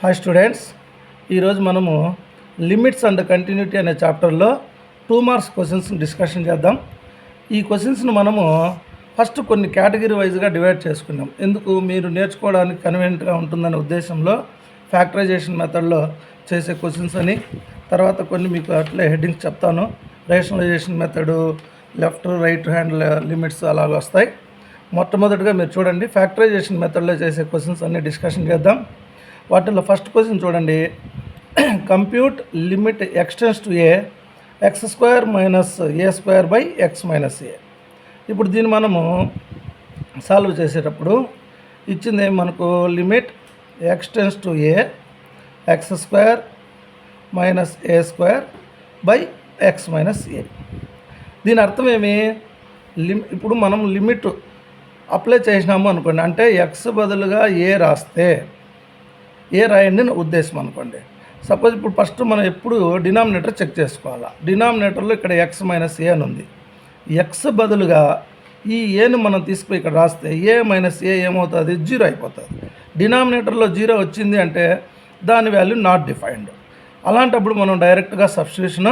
Hi students, ఈరోజు మనము limits and continuity అనే చాప్టర్లో 2 మార్క్స్ క్వశ్చన్స్ డిస్కషన్ చేద్దాం. ఈ క్వశ్చన్స్ను మనము ఫస్ట్ కొన్ని కేటగిరీ వైజ్గా డివైడ్ చేసుకున్నాం. ఎందుకు మీరు నేర్చుకోవడానికి కన్వీనియంట్గా ఉంటుందనే ఉద్దేశంలో ఫ్యాక్టరైజేషన్ మెథడ్లో చేసే క్వశ్చన్స్ అని, తర్వాత కొన్ని మీకు అట్లే హెడ్డింగ్స్ చెప్తాను. Rationalisation method, left right hand limits అలాగ వస్తాయి. మొట్టమొదటిగా మీరు చూడండి, ఫ్యాక్టరైజేషన్ మెథడ్లో చేసే క్వశ్చన్స్ అన్నీ డిస్కషన్ చేద్దాం. వాటిల్లో ఫస్ట్ క్వశ్చన్ చూడండి, compute limit x tends to a x square minus a square by x minus a. ఇప్పుడు దీన్ని మనము సాల్వ్ చేసేటప్పుడు ఇచ్చింది మనకు limit x tends to a x square minus a square by x minus a. దీని అర్థం ఏమి? ఇప్పుడు మనం లిమిట్ అప్లై చేసినాము అనుకోండి, అంటే ఎక్స్ బదులుగా ఏ రాస్తే ఏ రాయండి అని ఉద్దేశం అనుకోండి. సపోజ్ ఇప్పుడు ఫస్ట్ మనం ఎప్పుడు డినామినేటర్ చెక్ చేసుకోవాలి. డినామినేటర్లో ఇక్కడ ఎక్స్ మైనస్ ఏ అని ఉంది. ఎక్స్ బదులుగా ఈ ఏను మనం తీసుకుని ఇక్కడ రాస్తే ఏ మైనస్ ఏ ఏమవుతుంది? 0 అయిపోతుంది. డినామినేటర్లో 0 వచ్చింది అంటే దాని వాల్యూ నాట్ డిఫైన్డ్. అలాంటప్పుడు మనం డైరెక్ట్గా సబ్స్టిట్యూషన్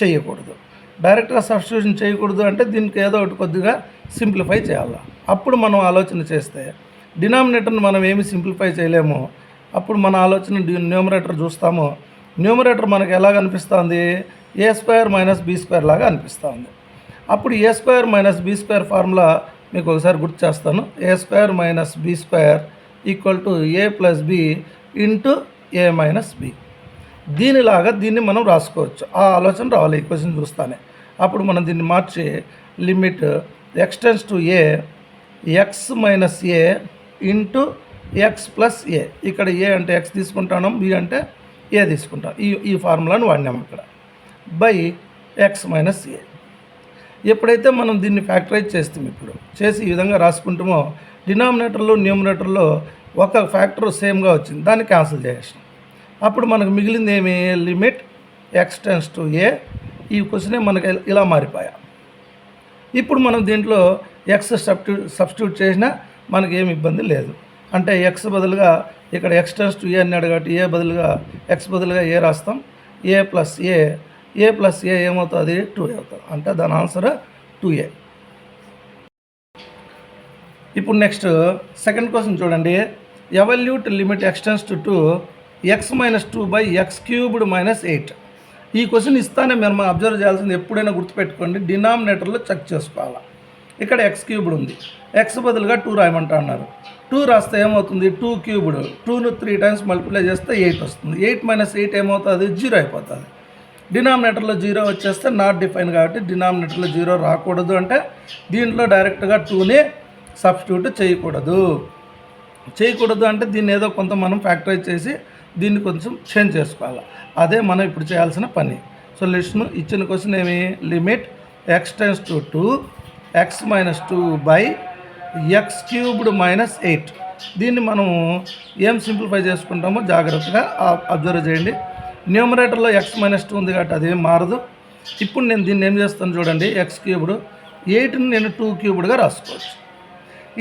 చేయకూడదు. డైరెక్ట్గా సబ్స్టిట్యూషన్ చేయకూడదు అంటే దీనికి ఏదో ఒకటి కొద్దిగా సింప్లిఫై చేయాలి. అప్పుడు మనం ఆలోచన చేస్తే డినామినేటర్ని మనం ఏమి సింప్లిఫై చేయలేము. అప్పుడు మన ఆలోచన న్యూమరేటర్ చూస్తాము. న్యూమరేటర్ మనకు ఎలా అనిపిస్తుంది? A square minus b square లాగా అనిపిస్తుంది. అప్పుడు a square minus b square formula మీకు ఒకసారి గుర్తు చేస్తాను. A square minus b square equal to a plus b into a minus b. దీనిలాగా దీన్ని మనం రాసుకోవచ్చు. ఆ ఆలోచన రావాలి ఈ క్వశ్చన్ చూస్తానే. అప్పుడు మనం దీన్ని మార్చి limit x tends to a x minus a into x plus a. ఇక్కడ ఏ అంటే ఎక్స్ తీసుకుంటాను, బి అంటే ఏ తీసుకుంటాం. ఈ ఫార్ములాను వాడినాము ఇక్కడ. బై ఎక్స్ మైనస్ ఏ. ఎప్పుడైతే మనం దీన్ని ఫ్యాక్టరైజ్ చేస్తాం, ఇప్పుడు చేసి ఈ విధంగా రాసుకుంటామో డినామినేటర్లో న్యూమరేటర్లో ఒక ఫ్యాక్టర్ సేమ్గా వచ్చింది, దాన్ని క్యాన్సిల్ చేసాం. అప్పుడు మనకు మిగిలింది ఏమి? లిమిట్ ఎక్స్ టెన్స్ టు ఏ. ఈ క్వశ్చనే మనకి ఇలా మారిపోయా. ఇప్పుడు మనం దీంట్లో ఎక్స్ సబ్స్టిట్యూట్ చేసినా మనకి ఏమి ఇబ్బంది లేదు. అంటే ఎక్స్ బదులుగా ఇక్కడ ఎక్స్ టెన్స్ టు ఏ అన్నాడు కాబట్టి ఏ బదులుగా ఎక్స్ బదులుగా ఏ రాస్తాం. ఏ ప్లస్ ఏ ఏమవుతుంది? 2 అవుతుంది. అంటే దాని ఆన్సర్ 2A. ఇప్పుడు నెక్స్ట్ సెకండ్ క్వశ్చన్ చూడండి, evolute limit x tends to 2 x minus 2 by X cubed minus 8. ఈ క్వశ్చన్ ఇస్తానే మనం అబ్జర్వ్ చేయాల్సింది ఎప్పుడైనా గుర్తుపెట్టుకోండి, డినామినేటర్లో చెక్ చేసుకోవాలి. ఇక్కడ ఎక్స్ క్యూబ్డ్ ఉంది, ఎక్స్ బదులుగా 2 రాయమంటా అన్నారు. 2 రాస్తే ఏమవుతుంది? 2 క్యూబ్డ్. 2ను 3 టైమ్స్ మల్టిప్లై చేస్తే 8 వస్తుంది. 8 మైనస్ 8 ఏమవుతుంది? 0 అయిపోతుంది. డినామినేటర్లో 0 వచ్చేస్తే నాట్ డిఫైన్ కాబట్టి డినామినేటర్లో 0 రాకూడదు. అంటే దీంట్లో డైరెక్ట్గా 2ని సబ్స్టిట్యూట్ చేయకూడదు అంటే దీన్ని ఏదో కొంత మనం ఫ్యాక్టరైజ్ చేసి దీన్ని కొంచెం చేంజ్ చేసుకోవాలి. అదే మనం ఇప్పుడు చేయాల్సిన పని. సొల్యూషన్ ఇచ్చిన క్వశ్చన్ ఏమి? Limit x tends to 2 x minus 2 by X cubed minus 8. దీన్ని మనము ఏం సింప్లిఫై చేసుకుంటామో జాగ్రత్తగా అబ్జర్వ్ చేయండి. న్యూమరేటర్లో ఎక్స్ మైనస్ 2 ఉంది కాబట్టి అదేం మారదు. ఇప్పుడు నేను దీన్ని ఏం చేస్తాను చూడండి, ఎక్స్ క్యూబ్డ్ 8ని నేను 2 క్యూబ్డ్గా రాసుకోవచ్చు.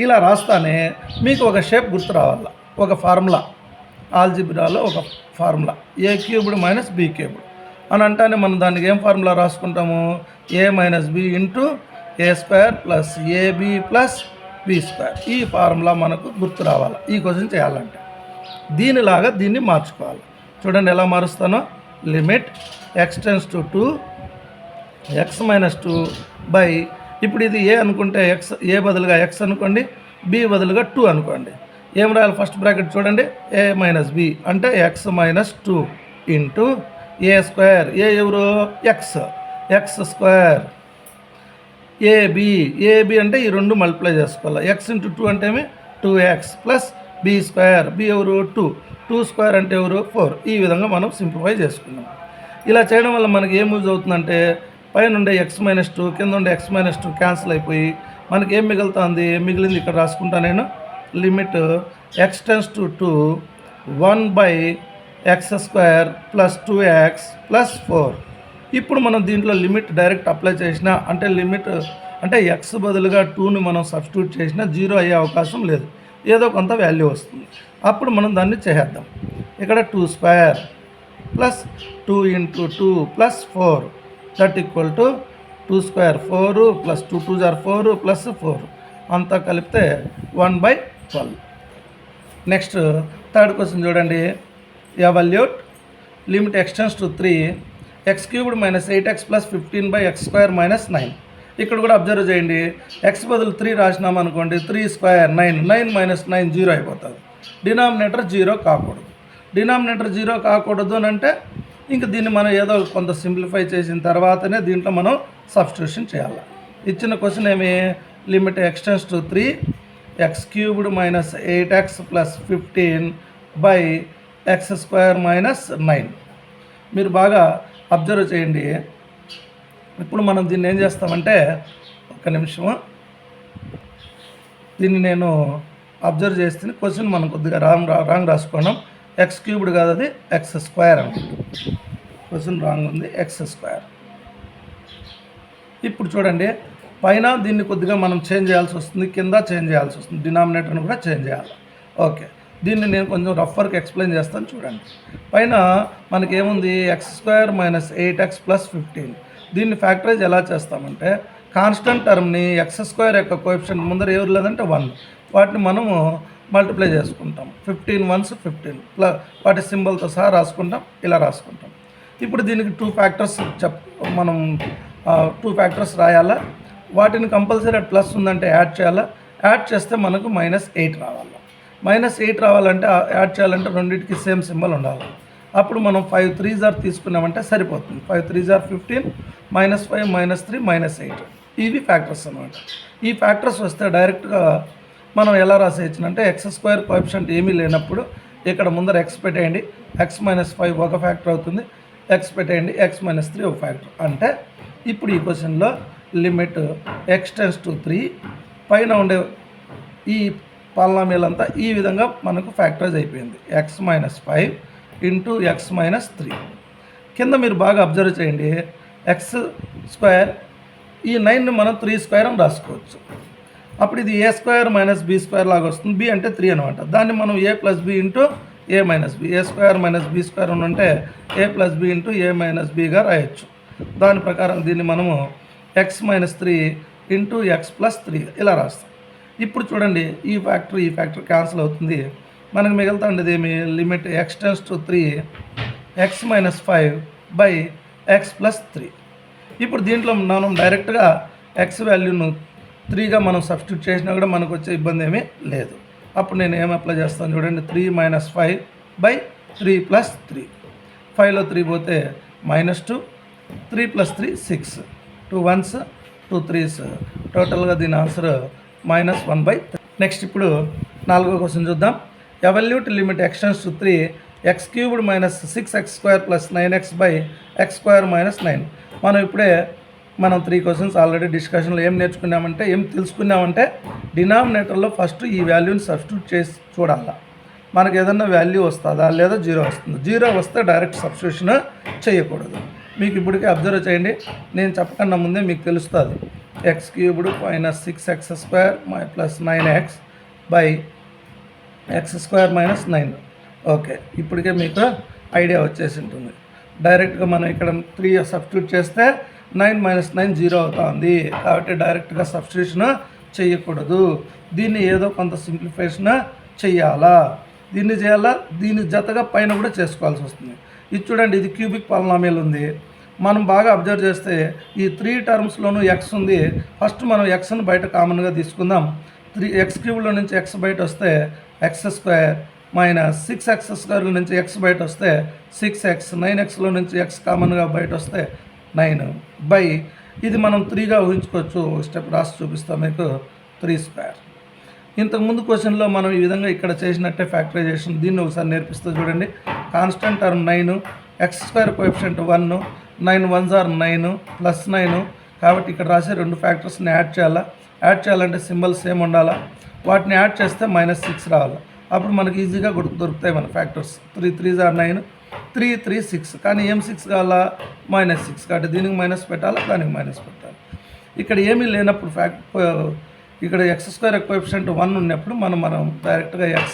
ఇలా రాస్తానే మీకు ఒక షేప్ గుర్తు రావాల, ఒక ఫార్ములా, ఆల్జిబ్రాలో ఒక formula, a cubed minus b cubed అని అంటానే మనం దానికి ఏం ఫార్ములా రాసుకుంటాము? A minus b into a square plus ab plus b square. ఈ ఫార్ములా మనకు గుర్తు రావాలి ఈ క్వశ్చన్ చేయాలంటే. దీనిలాగా దీన్ని మార్చుకోవాలి. చూడండి ఎలా మారుస్తానో. Limit x tends to 2 x minus 2 by, ఇప్పుడు ఇది ఏ అనుకుంటే ఎక్స్, ఏ బదులుగా ఎక్స్ అనుకోండి, బి బదులుగా 2 అనుకోండి. ఏం రాయాలి? ఫస్ట్ బ్రాకెట్ చూడండి, ఏ మైనస్ బి అంటే X minus 2 into a square. ఏ ఎవరు? X square. ఏబి అంటే ఈ 2 మల్టిప్లై చేసుకోవాలి. ఎక్స్ ఇంటూ 2 అంటే ఏమి? 2x plus b square. B ఎవరు? 2 స్క్వేర్ అంటే ఎవరు? 4. ఈ విధంగా మనం సింప్లిఫై చేసుకున్నాం. ఇలా చేయడం వల్ల మనకి ఏం యూజ్ అవుతుందంటే పైన ఉండే ఎక్స్ మైనస్ 2 కింద ఉండే ఎక్స్ మైనస్ 2 క్యాన్సిల్ అయిపోయి మనకి ఏం మిగులుతుంది? మిగిలింది ఇక్కడ రాసుకుంటా నేను. Limit x tends to 2 1 by X square plus 2x plus 4. ఇప్పుడు మనం దీంట్లో లిమిట్ డైరెక్ట్ అప్లై చేసినా, అంటే లిమిట్ అంటే ఎక్స్ బదులుగా 2ని మనం సబ్స్టిట్యూట్ చేసినా 0 అయ్యే అవకాశం లేదు, ఏదో కొంత వాల్యూ వస్తుంది. అప్పుడు మనం దాన్ని చేద్దాం. ఇక్కడ 2 square plus 2 into 2 plus 4 that equal to 2 square 4 plus 2 2 జార్ 4 ప్లస్ 4 అంతా కలిపితే 1/12. నెక్స్ట్ థర్డ్ క్వశ్చన్ చూడండి. Evaluate limit x tends to 3 x cubed minus 8x plus 15/x² minus 9. ఇక్కడ కూడా అబ్జర్వ్ చేయండి. ఎక్స్ బదులు 3 రాసినాం అనుకోండి, 3 స్క్వేర్ 9, 9 మైనస్ 9 జీరో అయిపోతుంది. డినామినేటర్ జీరో కాకూడదు. డినామినేటర్ జీరో కాకూడదు అని అంటే ఇంక దీన్ని మనం ఏదో కొంత సింప్లిఫై చేసిన తర్వాతనే దీంట్లో మనం సబ్స్టిట్యూషన్ చేయాలి. ఇచ్చిన క్వశ్చన్ ఏమి, limit x tends to 3 x cubed minus 8x plus 15/x² minus 9. మీరు బాగా అబ్జర్వ్ చేయండి. ఇప్పుడు మనం దీన్ని ఏం చేస్తామంటే, ఒక్క నిమిషము, దీన్ని నేను అబ్జర్వ్ చేస్తే క్వశ్చన్ మనం కొద్దిగా రాంగ్ రాసుకోవడం. ఎక్స్ క్యూబ్డ్ కాదు, అది x² అన్నమాట. క్వశ్చన్ రాంగ్ ఉంది, x². ఇప్పుడు చూడండి, పైన దీన్ని కొద్దిగా మనం చేంజ్ చేయాల్సి వస్తుంది, కింద చేంజ్ చేయాల్సి వస్తుంది, డినామినేటర్ని కూడా చేంజ్ చేయాలి. ఓకే, దీన్ని నేను కొంచెం రఫ్ వర్క్ ఎక్స్ప్లెయిన్ చేస్తాను చూడండి. పైన మనకేముంది, x² మైనస్ 8x ప్లస్ 15. దీన్ని ఫ్యాక్టరైజ్ ఎలా చేస్తామంటే, కాన్స్టెంట్ టర్మ్ని x² యొక్క కోఎఫిషియంట్ ముందర ఎవరు లేదంటే 1, వాటిని మనము మల్టిప్లై చేసుకుంటాం. 15 1s 15 ప్లస్ వాటి సింబల్తో సహా రాసుకుంటాం, ఇలా రాసుకుంటాం. ఇప్పుడు దీనికి 2 ఫ్యాక్టర్స్ మనం 2 ఫ్యాక్టర్స్ రాయాలా. వాటిని కంపల్సరీ ప్లస్ ఉందంటే యాడ్ చేయాలా. యాడ్ చేస్తే మనకు -8 రావాలి. -8 రావాలంటే యాడ్ చేయాలంటే రెండింటికి సేమ్ సింబల్ ఉండాలి. అప్పుడు మనం 5 3s తీసుకున్నామంటే సరిపోతుంది. 5 3s 15, -5 -3 -8. ఇవి ఫ్యాక్టర్స్ అన్నమాట. ఈ ఫ్యాక్టర్స్ వస్తే డైరెక్ట్గా మనం ఎలా రాసేయచ్చునంటే, x² కోఎఫిషియంట్ ఏమీ లేనప్పుడు ఇక్కడ ముందర x పెట్టేయండి, x - 5 ఒక ఫ్యాక్టర్ అవుతుంది, x పెట్టేయండి, x - 3 ఒక ఫ్యాక్టర్. అంటే ఇప్పుడు ఈ క్వశ్చన్లో లిమిట్ ఎక్స్టెన్స్ టు 3 పైన ఉండే ఈ పాలినామియల్ అంతా ఈ విధంగా మనకు ఫ్యాక్టరైజ్ అయిపోయింది. x - 5 into x - 3. కింద మీరు బాగా అబ్జర్వ్ చేయండి, x² ఈ 9ని మనం 3² అని రాసుకోవచ్చు. అప్పుడు ఇది a² - b² లాగా వస్తుంది. b అంటే 3 అనమాట. దాన్ని మనం a + b into a - b, a² - b² ఉంటే a + b ఇంటూ a - bగా రాయొచ్చు. దాని ప్రకారం దీన్ని మనము x - 3 ఇంటూ x + 3 ఇలా రాస్తాం. ఇప్పుడు చూడండి, ఈ ఫ్యాక్టర్ క్యాన్సిల్ అవుతుంది. మనకు మిగులుతుండేది ఏమి, limit x tends to 3 x - 5/x + 3. ఇప్పుడు దీంట్లో మనం డైరెక్ట్గా x వాల్యూను 3గా మనం సబ్స్టిట్యూట్ చేసినా కూడా మనకు వచ్చే ఇబ్బంది ఏమీ లేదు. అప్పుడు నేను ఏం అప్లై చేస్తాను చూడండి, 3 - 5/3 + 3. 5లో 3 పోతే -2, 3 + 3 6, 2 1s 2 3s, టోటల్గా దీని ఆన్సర్ -1/3. నెక్స్ట్ ఇప్పుడు 4వ క్వశ్చన్ చూద్దాం. Evaluate limit x tends to 3 x cubed minus 6x² plus 9x/x² - 9. మనం ఇప్పుడే 3 క్వశ్చన్స్ ఆల్రెడీ డిస్కషన్లో ఏం నేర్చుకున్నామంటే, ఏం తెలుసుకున్నామంటే, డినామినేటర్లో ఫస్ట్ ఈ వాల్యూని సబ్స్టిట్యూట్ చేసి చూడాలా. మనకు ఏదన్నా వాల్యూ వస్తుందా లేదా 0 వస్తుంది. 0 వస్తే డైరెక్ట్ సబ్స్టిట్యూషన్ చేయకూడదు. మీకు ఇప్పటికే అబ్జర్వ్ చేయండి, నేను చెప్పకన్నా ముందే మీకు తెలుస్తుంది. x cubed minus 6x² plus 9x/x² - 9. Okay, ఇప్పటికే మీకు ఐడియా వచ్చేసి ఉంటుంది. డైరెక్ట్గా మనం ఇక్కడ 3 సబ్స్టిట్యూట్ చేస్తే 9 - 9 0 అవుతుంది. కాబట్టి డైరెక్ట్గా సబ్స్టిట్యూషన్ చేయకూడదు. దీన్ని ఏదో కొంత సింప్లిఫికేషన్ చేయాలా. దీన్ని చేయాలా, దీని జతగా పైన కూడా చేసుకోవాల్సి వస్తుంది. ఇది చూడండి, ఇది క్యూబిక్ పాలినామియల్ ఉంది. మనం బాగా అబ్జర్వ్ చేస్తే ఈ 3 టర్మ్స్లోనూ x ఉంది. ఫస్ట్ మనం xని బయట కామన్గా తీసుకుందాం. 3x³ నుంచి x బయట వస్తే x² మైనస్ 6x² నుంచి x బయట వస్తే 6x, 9xలో నుంచి x కామన్గా బయట వస్తే 9 ఇది మనం 3గా ఊహించుకోవచ్చు. స్టెప్ రాసి చూపిస్తాం మీకు, 3². ఇంతకుముందు క్వశ్చన్లో మనం ఈ విధంగా ఇక్కడ చేసినట్టే ఫ్యాక్టరైజేషన్. దీన్ని ఒకసారి నేర్పిస్తూ చూడండి. Constant term 9, x² coefficient 1, 9 1s 9 plus 9. కాబట్టి ఇక్కడ రాసే 2 ఫ్యాక్టర్స్ని యాడ్ చేయాలా. యాడ్ చేయాలంటే సింబల్ సేమ్ ఉండాలా. వాటిని యాడ్ చేస్తే -6 రావాలి. అప్పుడు మనకి ఈజీగా దొరుకుతాయి మన ఫ్యాక్టర్స్. 3 3s 9, 3 3 6. కానీ ఏం 6 కావాలా, -6. కాబట్టి దీనికి మైనస్ పెట్టాలా, దానికి మైనస్ పెట్టాలి. ఇక్కడ ఏమీ లేనప్పుడు ఇక్కడ x² కోఎఫిషియంట్ 1 ఉన్నప్పుడు మనం డైరెక్ట్గా x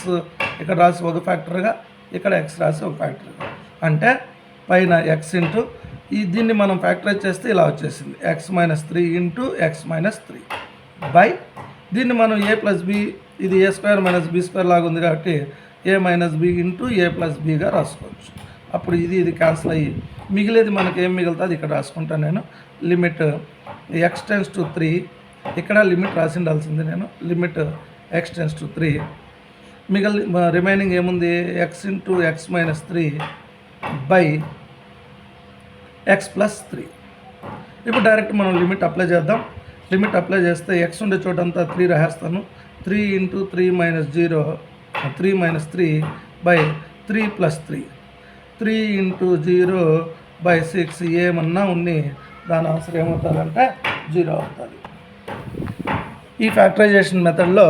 ఇక్కడ రాసి ఒక ఫ్యాక్టర్గా, ఇక్కడ ఎక్స్ రాసి ఒక ఫ్యాక్టర్ అంటే పైన ఎక్స్ ఇంటూ దీన్ని మనం ఫ్యాక్టరైజ్ చేస్తే ఇలా వచ్చేసింది x-3 ఇంటూ x-3 బై దీన్ని మనం a ప్లస్ బి ఇది a square minus b square లాగా ఉంది కాబట్టి a minus b into a plus బిగా రాసుకోవచ్చు. అప్పుడు ఇది క్యాన్సిల్ అయ్యి మిగిలేది మనకి ఏం మిగులుతుంది ఇక్కడ రాసుకుంటాను నేను. లిమిట్ x→3 ఇక్కడ లిమిట్ రాసి ఉండాల్సింది నేను. లిమిట్ x→3 రిమైనింగ్ ఏముంది x into x-3 by x+3. ఇప్పుడు డైరెక్ట్ మనం లిమిట్ అప్లై చేద్దాం. లిమిట్ అప్లై చేస్తే ఎక్స్ ఉండే చోటంతా 3 రాసేస్తాను. 3 into 3 minus 0 3 minus 3 by 3+3 3 into 0 by 6 ఏమన్నా ఉన్ని దాని ఆన్సర్ ఏమవుతుందంటే 0 అవుతుంది. ఈ ఫ్యాక్టరైజేషన్ మెథడ్లో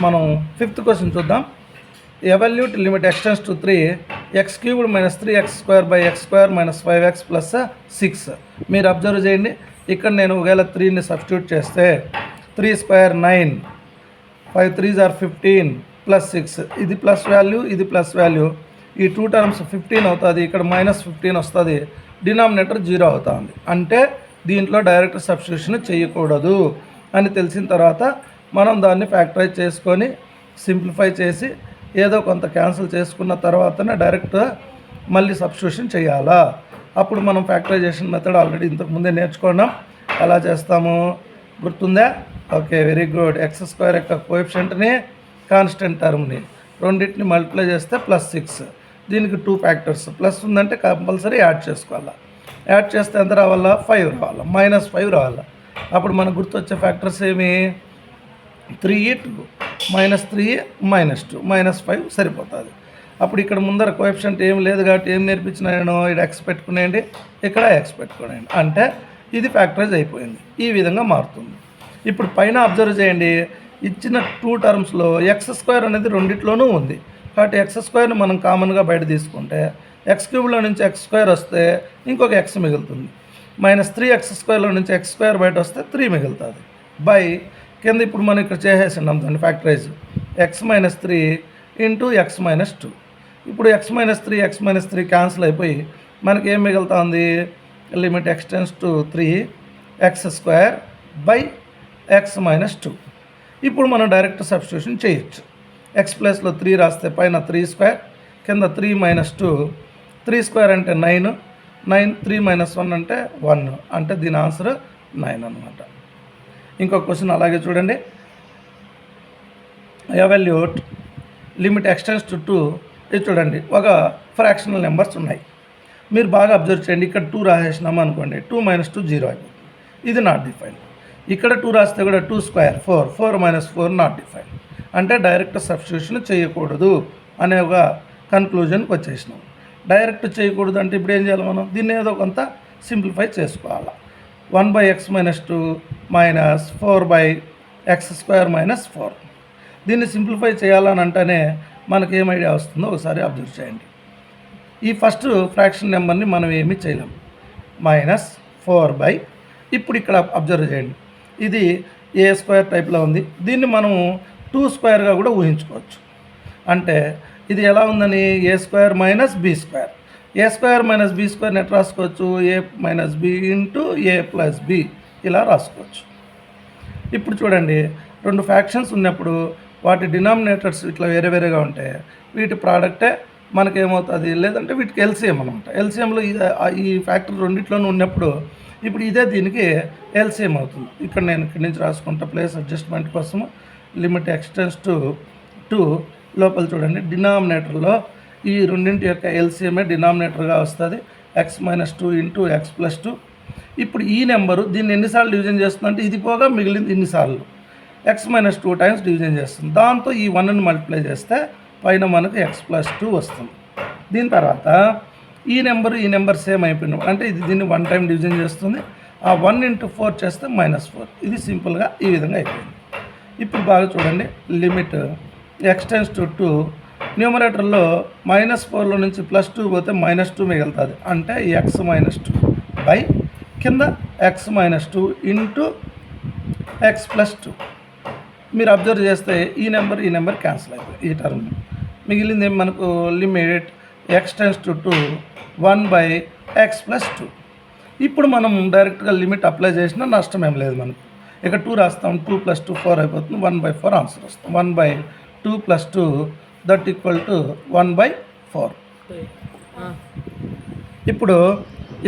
మనం 5th క్వశ్చన్ చూద్దాం. Evaluate limit x→3 x³ minus 3x² by x² minus 5x plus 6. మీరు అబ్జర్వ్ చేయండి, ఇక్కడ నేను ఒకవేళ 3ని సబ్స్టిట్యూట్ చేస్తే 3 స్క్వేర్ 9 5 3s are 15 ప్లస్ 6 ఇది ప్లస్ వాల్యూ ఇది ప్లస్ వాల్యూ ఈ 2 టర్మ్స్ 15 అవుతుంది. ఇక్కడ -15 వస్తుంది. డినామినేటర్ 0 అవుతుంది. అంటే దీంట్లో డైరెక్ట్ సబ్స్టిట్యూషన్ చేయకూడదు అని తెలిసిన తర్వాత మనం దాన్ని ఫ్యాక్టరైజ్ చేసుకొని సింప్లిఫై చేసి ఏదో కొంత క్యాన్సిల్ చేసుకున్న తర్వాతనే డైరెక్ట్ మళ్ళీ సబ్స్టిట్యూషన్ చేయాలా. అప్పుడు మనం ఫ్యాక్టరైజేషన్ మెథడ్ ఆల్రెడీ ఇంతకుముందే నేర్చుకున్నాం. ఎలా చేస్తాము గుర్తుందా? Okay, very good. x² యొక్క కోఎఫిషియంట్ని కాన్స్టెంట్ టర్మ్ని రెండింటిని మల్టిప్లై చేస్తే +6. దీనికి 2 ఫ్యాక్టర్స్ ప్లస్ ఉందంటే కంపల్సరీ యాడ్ చేసుకోవాలి. యాడ్ చేస్తే ఎంత రావాలా 5 రావాలా -5 రావాలా. అప్పుడు మనకు గుర్తొచ్చే ఫ్యాక్టర్స్ ఏమి 3 2 -3 -2 -5 సరిపోతుంది. అప్పుడు ఇక్కడ ముందర కోఎఫిషియంట్ ఏం లేదు కాబట్టి ఏం నేర్పించిన నేను ఇక్కడ ఎక్స్ పెట్టుకునేయండి ఇక్కడ ఎక్స్ పెట్టుకునేయండి అంటే ఇది ఫ్యాక్టరైజ్ అయిపోయింది. ఈ విధంగా మారుతుంది. ఇప్పుడు పైన అబ్జర్వ్ చేయండి, ఇచ్చిన 2 టర్మ్స్లో x² అనేది రెండిట్లోనూ ఉంది కాబట్టి x² మనం కామన్గా బయట తీసుకుంటే x³ నుంచి x² వస్తే ఇంకొక x మిగులుతుంది. -3x² నుంచి x² బయట వస్తే 3 మిగులుతుంది బై కింద ఇప్పుడు మనం ఇక్కడ చేసేసినాం దాన్ని ఫ్యాక్టరైజ్ x-3 ఇంటూ x-2. ఇప్పుడు x-3 x-3 క్యాన్సిల్ అయిపోయి మనకి ఏం మిగులుతుంది limit x→3 x² by x-2. ఇప్పుడు మనం డైరెక్ట్ సబ్స్టిట్యూషన్ చేయొచ్చు. x ప్లస్లో 3 రాస్తే పైన 3² కింద 3 - 2 3² అంటే 9 3 - 1 అంటే 1 అంటే దీని ఆన్సర్ 9 అనమాట. ఇంకొక క్వశ్చన్ అలాగే చూడండి. ఎవాల్యూట్ లిమిట్ x→2 ఇది చూడండి, ఒక ఫ్రాక్షనల్ నెంబర్స్ ఉన్నాయి. మీరు బాగా అబ్జర్వ్ చేయండి. ఇక్కడ 2 రాసేసినాము అనుకోండి 2 - 2 0 అయిపోతుంది. ఇది నాట్ డిఫైన్. ఇక్కడ 2 రాస్తే కూడా 2² 4 4 - 4 నాట్ డిఫైన్. అంటే డైరెక్ట్ సబ్స్టిట్యూషన్ చేయకూడదు అనే ఒక కన్క్లూజన్కి వచ్చేసినాం. డైరెక్ట్ చేయకూడదు అంటే ఇప్పుడు ఏం చేయాలి మనం దీన్ని ఏదో కొంత సింప్లిఫై చేసుకోవాలి. 1/x-2 -4/x² - 4 దీన్ని సింప్లిఫై చేయాలని అంటేనే మనకి ఏం ఐడియా వస్తుందో ఒకసారి అబ్జర్వ్ చేయండి. ఈ ఫస్ట్ ఫ్రాక్షన్ నెంబర్ని మనం ఏమీ చేయలేం -4 ఇప్పుడు ఇక్కడ అబ్జర్వ్ చేయండి, ఇది a² టైప్లో ఉంది. దీన్ని మనము 2² కూడా ఊహించుకోవచ్చు. అంటే ఇది ఎలా ఉందని a² - b². a² - b² at రాసుకోవచ్చు a - b into a + b ఇలా రాసుకోవచ్చు. ఇప్పుడు చూడండి, 2 ఫ్యాక్షన్స్ ఉన్నప్పుడు వాటి డినామినేటర్స్ ఇట్లా వేరేగా ఉంటాయి. వీటి ప్రోడక్టే మనకేమవుతుంది లేదంటే వీటికి ఎల్సిఎం అనమాట. ఎల్సిఎంలో ఈ ఫ్యాక్టర్ రెండిట్లోనూ ఉన్నప్పుడు ఇప్పుడు ఇదే దీనికి ఎల్సిఎం అవుతుంది. ఇక్కడ నేను ఇక్కడి నుంచి రాసుకుంటా ప్లేస్ అడ్జస్ట్మెంట్ కోసము లిమిట్ x→2 లోపల చూడండి డినామినేటర్లో ఈ రెండింటి యొక్క ఎల్సిఎంఏ డినామినేటర్గా వస్తుంది x-2 ఇంటూ x+2. ఇప్పుడు ఈ నెంబరు దీన్ని ఎన్నిసార్లు డివిజన్ చేస్తుందంటే ఇది పోగా మిగిలింది ఇన్నిసార్లు x-2 టైమ్స్ డివిజన్ చేస్తుంది. దాంతో ఈ 1ని మల్టిప్లై చేస్తే పైన మనకు x+2 వస్తుంది. దీని తర్వాత ఈ నెంబర్ సేమ్ అయిపోయినాం అంటే ఇది దీన్ని 1 టైం డివిజన్ చేస్తుంది. ఆ 1 × 4 చేస్తే -4. ఇది సింపుల్గా ఈ విధంగా అయిపోయింది. ఇప్పుడు బాగా చూడండి, లిమిట్ x→2 న్యూమరేటర్లో -4లో నుంచి +2 పోతే -2 మిగులుతుంది అంటే x-2 బై కింద x-2 ఇంటూ x+2. మీరు అబ్జర్వ్ చేస్తే ఈ నెంబర్ క్యాన్సిల్ అయిపోయింది. ఈ టర్మ్ మిగిలింది మనకు limit x tends to 2 1/x plus 2. ఇప్పుడు మనం డైరెక్ట్గా లిమిట్ అప్లై చేసినా నష్టం ఏం లేదు మనకు. ఇక 2 రాస్తాం, 2 + 2 4 అయిపోతుంది, 1/4 ఆన్సర్ వస్తుంది. 1/2 + 2 దట్ ఈక్వల్ టు 1/4. ఇప్పుడు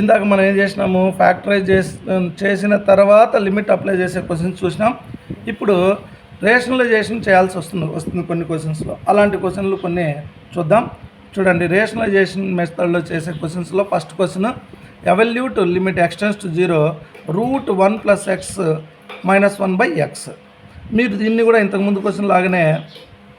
ఇందాక మనం ఏం చేసినాము, ఫ్యాక్టరైజ్ చేసిన తర్వాత లిమిట్ అప్లై చేసే క్వశ్చన్స్ చూసినాం. ఇప్పుడు రేషనలైజేషన్ చేయాల్సి వస్తుంది కొన్ని క్వశ్చన్స్లో. అలాంటి క్వశ్చన్లు కొన్ని చూద్దాం. చూడండి, రేషనలైజేషన్ మెథడ్లో చేసే క్వశ్చన్స్లో first question, evaluate limit x tends to 0 √1 + x - 1/x. మీరు దీన్ని కూడా ఇంతకుముందు క్వశ్చన్ లాగానే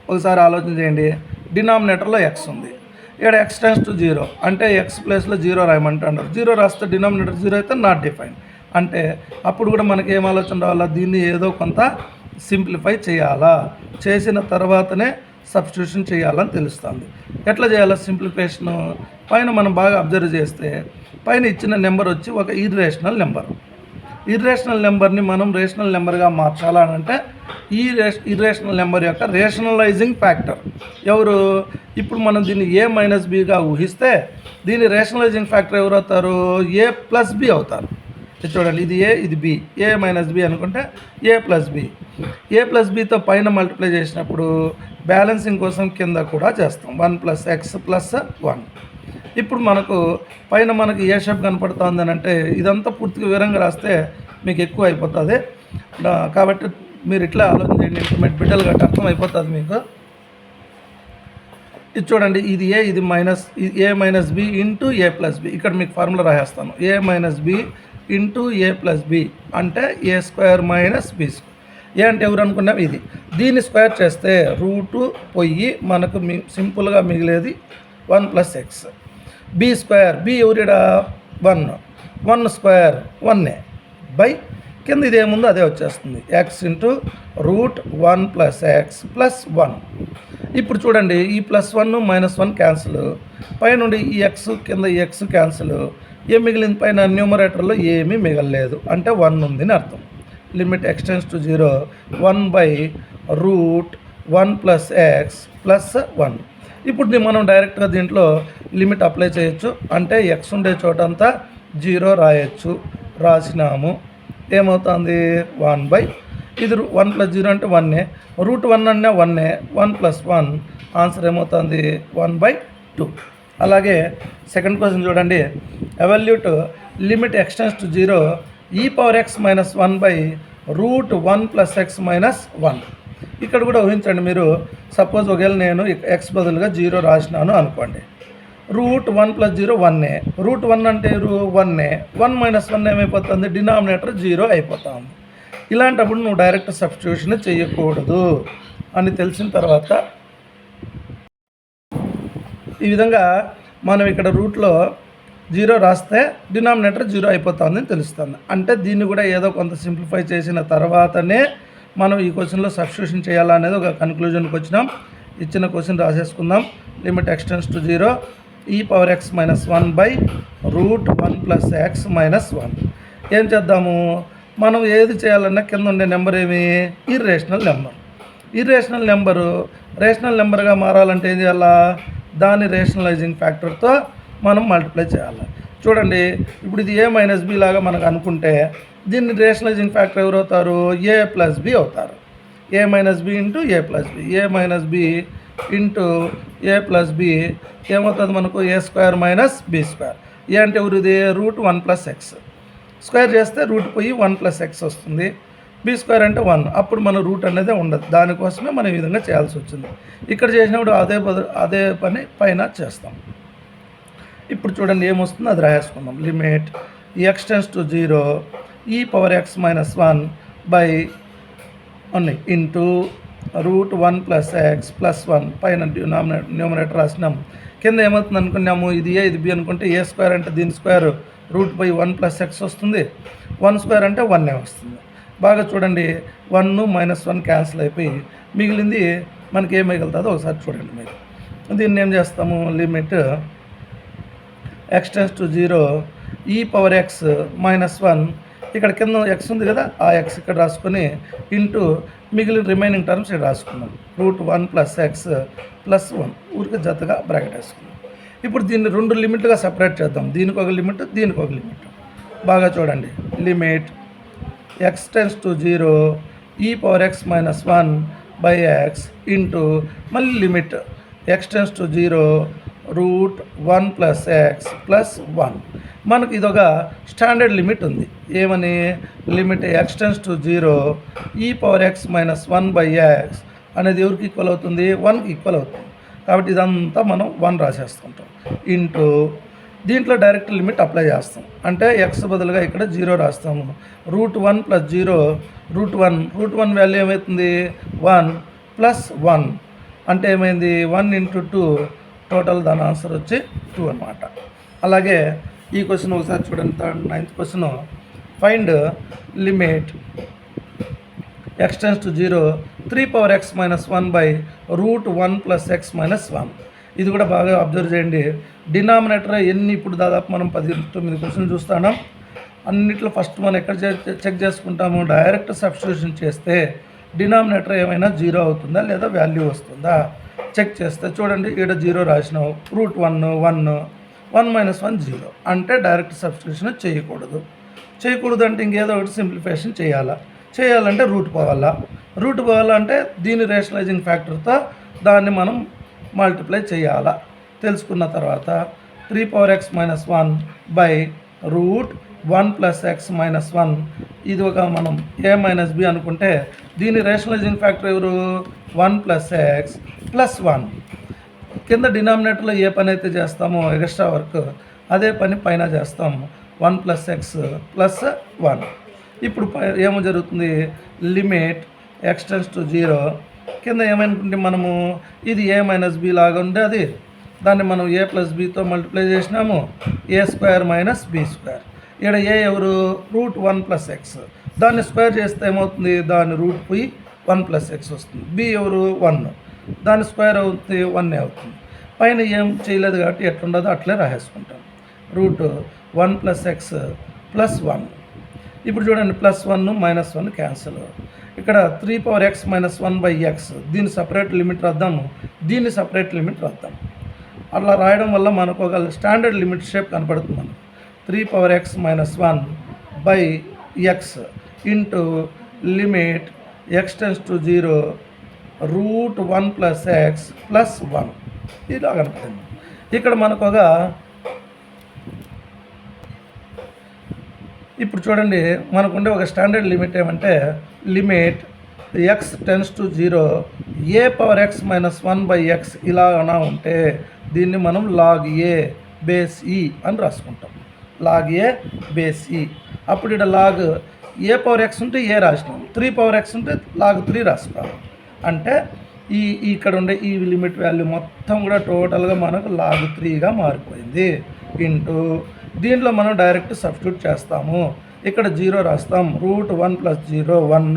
ఒకసారి ఆలోచన చేయండి. డినామినేటర్లో x ఉంది, ఇక్కడ x టెన్స్ టు 0 అంటే x ప్లేస్లో 0 రాయమంటారు. 0 రాస్తే డినామినేటర్ 0 అయితే నాట్ డిఫైన్ అంటే అప్పుడు కూడా మనకి ఏం ఆలోచన రావాలా, దీన్ని ఏదో కొంత సింప్లిఫై చేయాలా, చేసిన తర్వాతనే సబ్స్టిట్యూషన్ చేయాలని తెలుస్తుంది. ఎట్లా చేయాలా సింప్లిఫికేషను? పైన మనం బాగా అబ్జర్వ్ చేస్తే పైన ఇచ్చిన నెంబర్ వచ్చి ఒక ఇర్రేషనల్ నెంబర్. ఇర్రేషనల్ నెంబర్ని మనం రేషనల్ నెంబర్గా మార్చాలంటే ఈ ఇర్రేషనల్ నెంబర్ యొక్క రేషనలైజింగ్ ఫ్యాక్టర్ ఎవరు? ఇప్పుడు మనం దీన్ని a - bగా ఊహిస్తే దీని రేషనలైజింగ్ ఫ్యాక్టర్ ఎవరు అవుతారు? a + b అవుతారు. చూడండి, ఇది a, ఇది b, a - b అనుకుంటే a + b. a + bతో పైన మల్టిప్లై చేసినప్పుడు బ్యాలెన్సింగ్ కోసం కింద కూడా చేస్తాం, 1 + x + 1. ఇప్పుడు మనకు పైన మనకి ఏ షేప్ కనపడుతుంది అని అంటే ఇదంతా పూర్తిగా వివరంగా రాస్తే మీకు ఎక్కువ అయిపోతుంది. కాబట్టి మీరు ఇట్లా ఆలోచన చేయండి, ఇంటర్మీడియట్ బిడ్డలు గట్ట అర్థం అయిపోతుంది మీకు. ఇది చూడండి, ఇది a, ఇది minus, a - b into a + b. ఇక్కడ మీకు ఫార్ములా రాసేస్తాను, a - b into a + b అంటే a² - b². ఏ అంటే ఎవరు అనుకున్నాం, ఇది. దీన్ని స్క్వేర్ చేస్తే రూట్ పోయి మనకు సింపుల్గా మిగిలేది 1 + x. b², b ఎవరిడా 1, 1² 1 బై కింద ఇదేముందో అదే వచ్చేస్తుంది, x ఇంటూ √1 + x + 1. ఇప్పుడు చూడండి, ఈ +1 -1 క్యాన్సిల్, పైనుండి ఈ x కింద ఈ x క్యాన్సిల్, ఏం మిగిలింది పైన న్యూమరేటర్లో ఏమీ మిగలలేదు అంటే 1 ఉందని అర్థం. Limit x tends to 0 1/√1 + x + 1. ఇప్పుడు మనం డైరెక్ట్గా దీంట్లో లిమిట్ అప్లై చేయొచ్చు. అంటే x ఉండే చోటంతా 0 రాయొచ్చు, రాసినాము. ఏమవుతుంది 1/, ఇది 1 + 0 అంటే 1, √1 అంటే 1, 1 + 1 ఆన్సర్ ఏమవుతుంది 1/2. అలాగే సెకండ్ క్వశ్చన్ చూడండి, evolute limit x tends to 0 e⁻x - 1/√1 + x - 1. ఇక్కడ కూడా ఊహించండి మీరు, సపోజ్ ఒకవేళ నేను x బదులుగా 0 రాసినాను అనుకోండి. √1 + 0 1, √1 అంటే 1, 1 - 1 ఏమైపోతుంది, డినామినేటర్ 0 అయిపోతుంది. ఇలాంటప్పుడు నువ్వు డైరెక్ట్ సబ్స్టిట్యూషన్ చేయకూడదు అని తెలిసిన తర్వాత ఈ విధంగా మనం ఇక్కడ రూట్లో 0 రాస్తే డినామినేటర్ 0 అయిపోతుందని తెలుస్తుంది. అంటే దీన్ని కూడా ఏదో కొంత సింప్లిఫై చేసిన తర్వాతనే మనం ఈ క్వశ్చన్లో సబ్స్టిట్యూషన్ చేయాలనేది ఒక కన్క్లూజన్కి వచ్చినాం. ఇచ్చిన క్వశ్చన్ రాసేసుకుందాం. Limit x tends to 0 e⁻x - 1/√1 + x - 1. ఏం చేద్దాము, మనం ఏది చేయాలన్నా కింద ఉండే నెంబర్ ఏమి, irrational number. Irrational number rational నెంబర్గా మారాలంటే ఏం చేయాలా, దాని రేషనలైజింగ్ ఫ్యాక్టర్తో మనం మల్టిప్లై చేయాలి. చూడండి, ఇప్పుడు ఇది a - b లాగా మనకు అనుకుంటే దీన్ని రేషనలైజింగ్ ఫ్యాక్టర్ ఎవరు అవుతారు, a + b అవుతారు. a - b into a + b, a - b into a + b ఏమవుతుంది మనకు a² - b². ఏ అంటే ఎవరిది √1 + x. స్క్వేర్ చేస్తే రూట్ పోయి 1 + x వస్తుంది, b² అంటే 1. అప్పుడు మన రూట్ అనేది ఉండదు. దానికోసమే మనం ఈ విధంగా చేయాల్సి వచ్చింది. ఇక్కడ చేసినప్పుడు అదే పని పైన చేస్తాం. ఇప్పుడు చూడండి ఏమొస్తుందో అది రాసేసుకుందాం. Limit x tends to 0 e⁻x - 1/1 into √1 + x + 1 పైన న్యూమరేటర్ రాసినాం. కింద ఏమవుతుంది అనుకున్నాము, ఇది a, ఇది b అనుకుంటే a² అంటే దీని స్క్వేర్ √1 + x వస్తుంది, 1² అంటే 1 వస్తుంది. బాగా చూడండి, 1 - 1 క్యాన్సిల్ అయిపోయి మిగిలింది మనకి ఏం మిగులుతుందో ఒకసారి చూడండి మీరు. దీన్ని ఏం చేస్తాము, limit x tends to 0 e⁻x - 1, ఇక్కడ కింద x ఉంది కదా, ఆ x ఇక్కడ రాసుకొని ఇంటూ మిగిలిన రిమైనింగ్ టర్మ్స్ ఇక్కడ రాసుకున్నాం, √1 + x + 1 ఊరికి జతగా బ్రాకెట్ వేసుకున్నాం. ఇప్పుడు దీన్ని 2 లిమిట్లుగా సెపరేట్ చేద్దాం. దీనికి ఒక లిమిట్, దీనికి ఒక లిమిట్. బాగా చూడండి. Limit x tends to 0 e⁻x-1/x into మళ్ళీ limit x tends to 0 √1 + x + 1. మనకు ఇదొక స్టాండర్డ్ లిమిట్ ఉంది. ఏమని? Limit x tends to 0 e⁻x-1/x అనేది ఎవరికి ఈక్వల్ అవుతుంది? 1కి ఈక్వల్ అవుతుంది. కాబట్టి ఇదంతా మనం 1 రాసేస్తుంటాం. ఇంటూ దీంట్లో డైరెక్ట్ లిమిట్ అప్లై చేస్తాం. అంటే ఎక్స్ బదులుగా ఇక్కడ 0 రాస్తాము. √1 + 0 √1 వాల్యూ ఏమవుతుంది? 1 + 1 అంటే ఏమైంది? 1 × 2 టోటల్ దాని ఆన్సర్ వచ్చి 2 అనమాట. అలాగే ఈ క్వశ్చన్ ఒకసారి చూడండి. 9th question. Find limit x tends to 0 3⁻x-1/√1 + x - 1. ఇది కూడా బాగా అబ్జర్వ్ చేయండి. డినామినేటర్ ఎన్ని ఇప్పుడు దాదాపు మనం 19 క్వశ్చన్లు చూస్తున్నాం. అన్నిట్లో ఫస్ట్ మనం ఎక్కడ చెక్ చేసుకుంటాము? డైరెక్ట్ సబ్స్టిట్యూషన్ చేస్తే డినామినేటర్ ఏమైనా 0 అవుతుందా లేదా వాల్యూ వస్తుందా చెక్ చేస్తే చూడండి. ఇక్కడ 0 రాసినావు. √1 1 1 - 1 0 అంటే డైరెక్ట్ సబ్స్టిట్యూషన్ చేయకూడదు అంటే ఇంకేదో ఒకటి సింప్లిఫికేషన్ చేయాలంటే రూట్ పోవాలంటే దీని రేషనలైజింగ్ ఫ్యాక్టర్తో దాన్ని మనం మల్టిప్లై చేయాలా. తెలుసుకున్న తర్వాత 3⁻x-1/√1 + x - 1 ఇది ఒక మనం a - b అనుకుంటే దీని రేషనలైజింగ్ ఫ్యాక్టర్ ఎవరు? 1 + x + 1. కింద డినామినేటర్లో ఏ పని అయితే చేస్తామో ఎక్స్ట్రా వర్క్ అదే పని పైన చేస్తాము. 1 + x + 1. ఇప్పుడు ఏమో జరుగుతుంది? లిమిట్ x టెన్స్ టు 0 కింద ఏమనుకుంటే మనము ఇది a - b లాగా ఉండే అది దాన్ని మనం a + bతో మల్టిప్లై చేసినాము. a² - b². ఇక్కడ a ఎవరు? √1 + x. దాన్ని స్క్వేర్ చేస్తే ఏమవుతుంది? దాని రూట్ పోయి 1 + x వస్తుంది. b ఎవరు? 1. దాని స్క్వేర్ అవుతుంది 1 అవుతుంది. పైన ఏం చేయలేదు కాబట్టి ఎట్లుండదో అట్లే రాసేసుకుంటాం. √1 + x + 1. ఇప్పుడు చూడండి +1 -1 క్యాన్సిల్. ఇక్కడ 3⁻x-1/x దీన్ని సపరేట్ లిమిట్ రాద్దాము, దీన్ని సపరేట్ లిమిట్ రాద్దాం. అట్లా రాయడం వల్ల మనకు ఒక స్టాండర్డ్ లిమిట్ షేప్ కనపడుతుంది. మనకు 3⁻x-1/x into limit x tends to 0 √1 + x + 1 ఇలా కనపడుతుంది. ఇక్కడ మనకు ఒక ఇప్పుడు చూడండి మనకుండే ఒక స్టాండర్డ్ లిమిట్ ఏమంటే limit x tends to 0 e⁻x-1/x ఇలాగా ఉంటే దీన్ని మనం log a బేస్ e అని రాసుకుంటాం. log a base e. అప్పుడు ఇక్కడ log a⁻x ఉంటే a రాసినాం, 3⁻x ఉంటే log 3 రాసుకోవాలి. అంటే ఇక్కడ ఉండే ఈ లిమిట్ వాల్యూ మొత్తం కూడా టోటల్గా మనకు log 3గా మారిపోయింది. ఇంటూ దీంట్లో మనం డైరెక్ట్ సబ్స్టిట్యూట్ చేస్తాము. ఇక్కడ 0 రాస్తాం. √1 + 0 1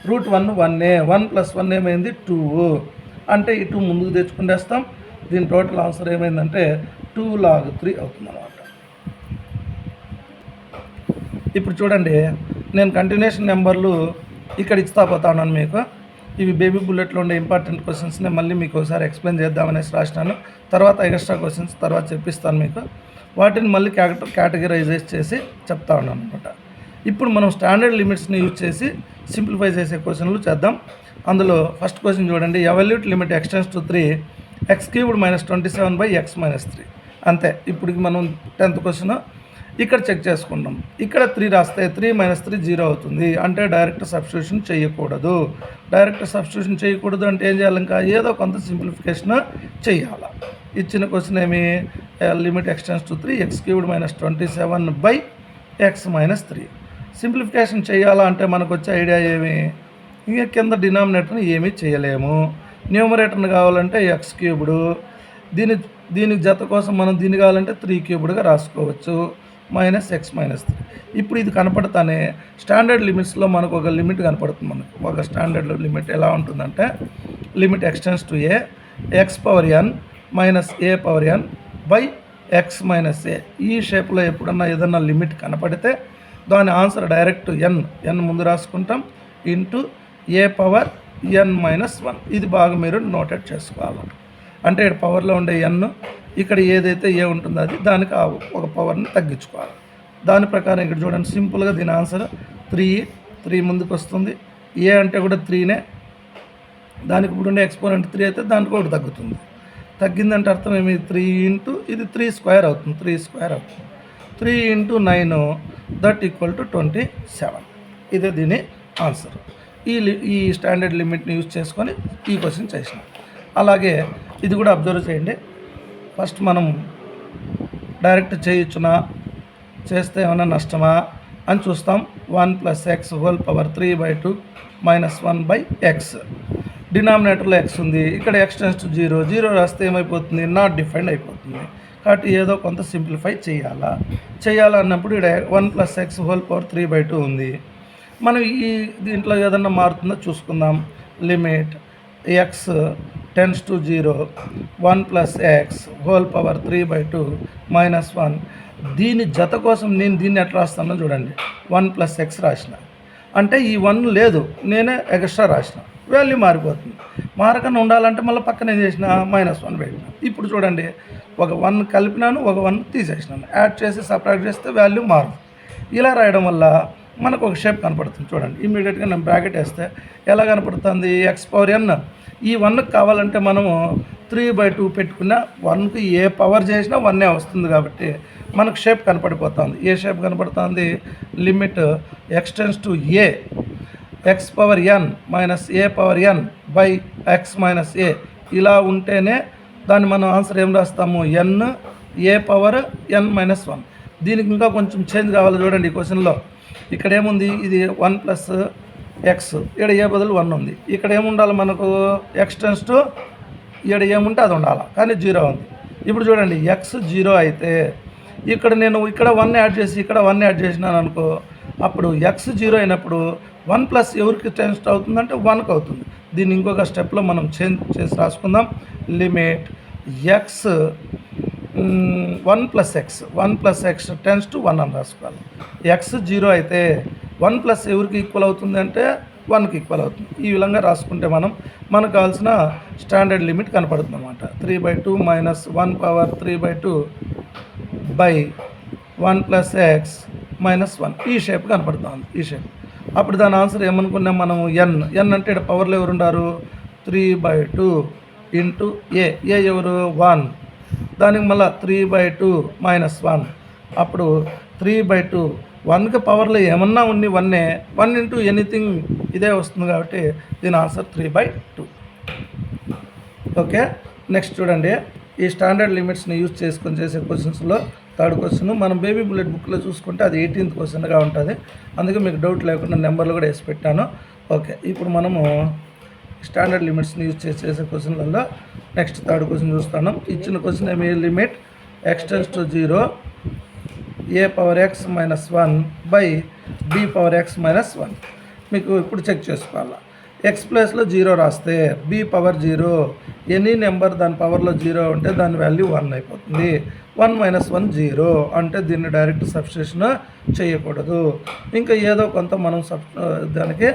√1 1 1 + 1 ఏమైంది? 2 అంటే ఈ 2 ముందుకు తెచ్చుకునేస్తాం. దీని టోటల్ ఆన్సర్ ఏమైందంటే 2 log 3 అవుతుంది అన్నమాట. ఇప్పుడు చూడండి నేను కంటిన్యూషన్ నెంబర్లు ఇక్కడ ఇస్తా పోతాను మీకు. ఇవి బేబీ బుల్లెట్లో ఉండే ఇంపార్టెంట్ క్వశ్చన్స్ని మళ్ళీ మీకు ఒకసారి ఎక్స్ప్లెయిన్ చేద్దామనేసి రాసినాను. తర్వాత ఎక్స్ట్రా క్వశ్చన్స్ తర్వాత చెప్పిస్తాను మీకు. వాటిని మళ్ళీ కేటగిరైజ్ చేసి చెప్తా ఉన్నాను అనమాట. ఇప్పుడు మనం స్టాండర్డ్ లిమిట్స్ని యూజ్ చేసి సింప్లిఫై చేసే క్వశ్చన్లు చేద్దాం. అందులో ఫస్ట్ క్వశ్చన్ చూడండి. Evolute limit x tends to 3 x³ - 27/x - 3. అంతే. ఇప్పుడు మనం 10th క్వశ్చన్ ఇక్కడ చెక్ చేసుకుంటాం. ఇక్కడ 3 రాస్తే 3 - 3 0 అవుతుంది. అంటే డైరెక్ట్ సబ్స్టిట్యూషన్ చేయకూడదు. అంటే ఏం చేయాలి? ఇంకా ఏదో కొంత సింప్లిఫికేషన్ చేయాలి. ఇచ్చిన క్వశ్చన్ ఏమి? Limit x tends to 3 x³ - 27/x - 3. Simplification చేయాలా అంటే మనకు వచ్చే ఐడియా ఏమి? ఇంకా కింద డినామినేటర్ని ఏమీ చేయలేము. న్యూమరేటర్ని కావాలంటే x³ దీనికి జత కోసం మనం దీన్ని కావాలంటే 3³ రాసుకోవచ్చు -x - 3. ఇప్పుడు ఇది కనపడతానే స్టాండర్డ్ లిమిట్స్లో మనకు ఒక లిమిట్ కనపడుతుంది. మనకు ఒక స్టాండర్డ్ లిమిట్ ఎలా ఉంటుందంటే limit x tends to a x⁻n - a⁻n/x - a. ఈ షేప్లో ఎప్పుడన్నా ఏదన్నా లిమిట్ కనపడితే దాని ఆన్సర్ డైరెక్ట్ n ముందు రాసుకుంటాం ఇంటూ a⁻n - 1. ఇది బాగా మీరు నోటెడ్ చేసుకోవాలి. అంటే ఇక్కడ పవర్లో ఉండే ఎన్ ఇక్కడ ఏదైతే ఏ ఉంటుందో అది దానికి ఒక పవర్ని తగ్గించుకోవాలి. దాని ప్రకారం ఇక్కడ చూడండి సింపుల్గా దీని ఆన్సర్ 3 ముందుకు వస్తుంది. ఏ అంటే కూడా 3నే, దానికి ఇప్పుడు ఉండే ఎక్స్పోనెంట్ 3 అయితే దానికి ఒకటి తగ్గుతుంది. తగ్గిందంటే అర్థం ఏమి 3 ఇంటూ ఇది 3 స్క్వేర్ అవుతుంది. 3 స్క్వేర్ అవుతుంది. 3 ఇంటూ 9 దట్ ఈక్వల్ టు 27. ఇదే దీని ఆన్సర్. ఈ స్టాండర్డ్ లిమిట్ని యూజ్ చేసుకొని ఈ క్వశ్చన్ చేసినాం. అలాగే ఇది కూడా అబ్జర్వ్ చేయండి. ఫస్ట్ మనం డైరెక్ట్ చేయొచ్చునా, చేస్తే ఏమైనా నష్టమా అని చూస్తాం. 1 + x whole power 3/2 - 1/x. డినామినేటర్లో x ఉంది, ఇక్కడ x → 0 రాస్తే ఏమైపోతుంది, నాట్ డిఫైన్డ్ అయిపోతుంది. కాబట్టి ఏదో కొంత సింప్లిఫై చేయాలన్నప్పుడు ఇక్కడ 1 + x హోల్ పవర్ 3/2 ఉంది. మనం ఈ దీంట్లో ఏదన్నా మారుతుందో చూసుకుందాం. Limit x → 0 1 + x whole power 3/2 - 1. దీని జత కోసం నేను దీన్ని ఎట్లా రాస్తానో చూడండి. 1 + x రాసిన అంటే ఈ 1 లేదు, నేనే ఎక్స్ట్రా రాసిన, వాల్యూ మారిపోతుంది. మారకుండా ఉండాలంటే మళ్ళీ పక్కన ఏం చేసిన -1 పెట్టిన. ఇప్పుడు చూడండి ఒక 1 కలిపినాను, ఒక 1 తీసేసినాను, యాడ్ చేసి సపరేట్ చేస్తే వాల్యూ మారదు. ఇలా రాయడం వల్ల మనకు ఒక షేప్ కనపడుతుంది. చూడండి ఇమీడియట్గా నేను బ్రాకెట్ వేస్తే ఎలా కనపడుతుంది, x⁴n. ఈ 1కి కావాలంటే మనము 3/2 పెట్టుకున్న 1కి ఏ పవర్ చేసినా 1 వస్తుంది. కాబట్టి మనకు షేప్ కనపడిపోతుంది. ఏ షేప్ కనపడుతుంది, limit x → a x⁴n - a⁴n/x - a. ఇలా ఉంటేనే దాన్ని మనం ఆన్సర్ ఏం రాస్తాము, n a⁴n - 1. దీనికి ఇంకా కొంచెం చేంజ్ కావాలి. చూడండి ఈ క్వశ్చన్లో ఇక్కడ ఏముంది, ఇది 1 + x, ఇక్కడ ఏ బదులు 1 ఉంది. ఇక్కడ ఏముండాలి మనకు, x → ఇక్కడ ఏముంటే అది ఉండాలి, కానీ 0 ఉంది. ఇప్పుడు చూడండి x 0 అయితే ఇక్కడ నేను ఇక్కడ 1 యాడ్ చేసి ఇక్కడ 1 యాడ్ చేసినాను అనుకో, అప్పుడు x 0 అయినప్పుడు 1 + ఎవరికి చేంజ్ అవుతుందంటే 1కి అవుతుంది. దీన్ని ఇంకొక స్టెప్లో మనం చేంజ్ చేసి రాసుకుందాం. లిమిట్ x 1 + x → 1 అని రాసుకోవాలి. x 0 అయితే 1 + ఎవరికి ఈక్వల్ అవుతుంది అంటే 1కి ఈక్వల్ అవుతుంది. ఈ విధంగా రాసుకుంటే మనకు కావాల్సిన స్టాండర్డ్ లిమిట్ కనపడుతుంది అన్నమాట. 3/2 - 1 పవర్ 3/2 1 + x - 1 ఈ షేప్ కనపడుతుంది. ఈ షేప్ అప్పుడు దాని ఆన్సర్ ఏమనుకున్నాం మనము, n అంటే ఇక్కడ పవర్లో ఎవరు ఉన్నారు, 3/2 ఇంటూ ఏ ఎవరు 1, దానికి మళ్ళీ 3/2 - 1. అప్పుడు 3/2 1కి పవర్లో ఏమన్నా ఉంది 1 ఇంటూ ఎనీథింగ్ ఇదే వస్తుంది. కాబట్టి దీని ఆన్సర్ 3/2. ఓకే, నెక్స్ట్ చూడండి. ఈ స్టాండర్డ్ లిమిట్స్ని యూజ్ చేసుకొని చేసే క్వశ్చన్స్లో థర్డ్ క్వశ్చన్ మనం బేబీ బుల్లెట్ బుక్లో చూసుకుంటే అది 18th క్వశ్చన్గా ఉంటుంది. అందుకే మీకు డౌట్ లేకుండా నెంబర్లు కూడా వేసి పెట్టాను. ఓకే, ఇప్పుడు మనము స్టాండర్డ్ లిమిట్స్ని యూజ్ చేసే క్వశ్చన్లలో నెక్స్ట్ థర్డ్ క్వశ్చన్ చూస్తాను. ఇచ్చిన క్వశ్చన్ ఏమి, లిమిట్ x → 0 a⁴x - 1/b⁴x - 1. మీకు ఇప్పుడు చెక్ చేసుకోవాలి. x ప్లేస్లో 0 రాస్తే b⁴0 ఎనీ నెంబర్ దాని పవర్లో 0 ఉంటే దాని వాల్యూ 1 అయిపోతుంది. 1 - 1 0 అంటే దీన్ని డైరెక్ట్ సబ్స్టిట్యూషన్ చేయకూడదు. ఇంకా ఏదో కొంత మనం దానికి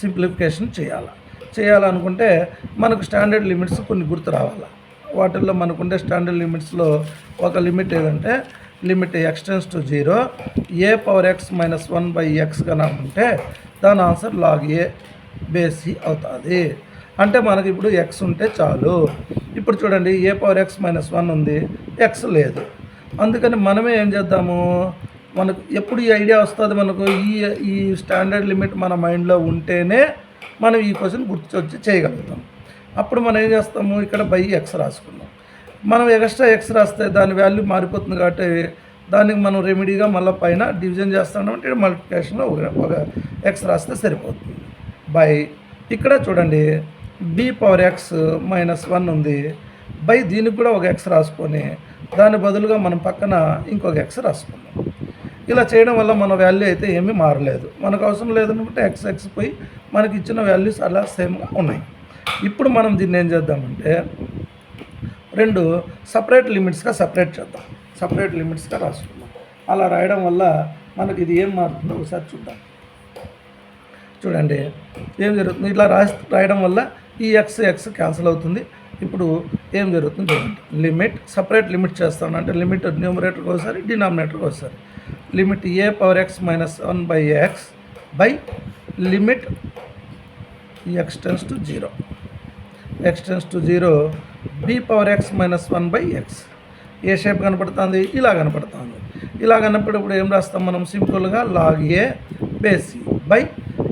సింప్లిఫికేషన్ చేయాలనుకుంటే మనకు స్టాండర్డ్ లిమిట్స్ కొన్ని గుర్తు రావాలి. వాటిల్లో మనకుండే స్టాండర్డ్ లిమిట్స్లో ఒక లిమిట్ ఏదంటే లిమిట్ x → 0 a⁴x - 1/x కన్నా ఉంటే దాని answer log a base c అవుతుంది. అంటే మనకి ఇప్పుడు x ఉంటే చాలు. ఇప్పుడు చూడండి a⁴x - 1 ఉంది, x లేదు. అందుకని మనమే ఏం చేద్దాము, మనకు ఎప్పుడు ఈ ఐడియా వస్తుంది, మనకు ఈ స్టాండర్డ్ లిమిట్ మన మైండ్లో ఉంటేనే మనం ఈ క్వశ్చన్ గుర్తొచ్చి చేయగలుగుతాం. అప్పుడు మనం ఏం చేస్తాము, ఇక్కడ x రాసుకున్నాం. మనం ఎక్స్ట్రా x రాస్తే దాని వాల్యూ మారిపోతుంది. కాబట్టి దానికి మనం రెమెడీగా మళ్ళీ పైన డివిజన్ చేస్తామంటే మల్టిప్లికేషన్లో ఒక x రాస్తే సరిపోతుంది. ఇక్కడ చూడండి b⁴x - 1 ఉంది, దీనికి కూడా ఒక x రాసుకొని దాని బదులుగా మనం పక్కన ఇంకొక x రాసుకున్నాం. ఇలా చేయడం వల్ల మన వాల్యూ అయితే ఏమీ మారలేదు. మనకు అవసరం లేదనుకుంటే x పోయి మనకి ఇచ్చిన వాల్యూస్ అలా సేమ్గా ఉన్నాయి. ఇప్పుడు మనం దీన్ని ఏం చేద్దామంటే రెండు సపరేట్ లిమిట్స్గా సపరేట్ లిమిట్స్గా రాసుకుందాం. అలా రాయడం వల్ల మనకి ఇది ఏం మారుతుందో ఒకసారి చూద్దాం. చూడండి ఏం జరుగుతుంది, ఇట్లా రాయడం వల్ల ఈ x క్యాన్సిల్ అవుతుంది. ఇప్పుడు ఏం జరుగుతుంది చూడండి. లిమిట్ సపరేట్ లిమిట్ చేస్తాను, అంటే లిమిట్ న్యూమరేటర్కి ఒకసారి డినామినేటర్కి ఒకసారి. Limit a power x minus 1/x by limit x tends to 0 b power x minus 1/x. A shape కనపడుతుంది? ఇలా కనపడుతుంది. ఇలా కనపడేప్పుడు ఏం రాస్తాం మనం? సింపుల్గా log a base c by,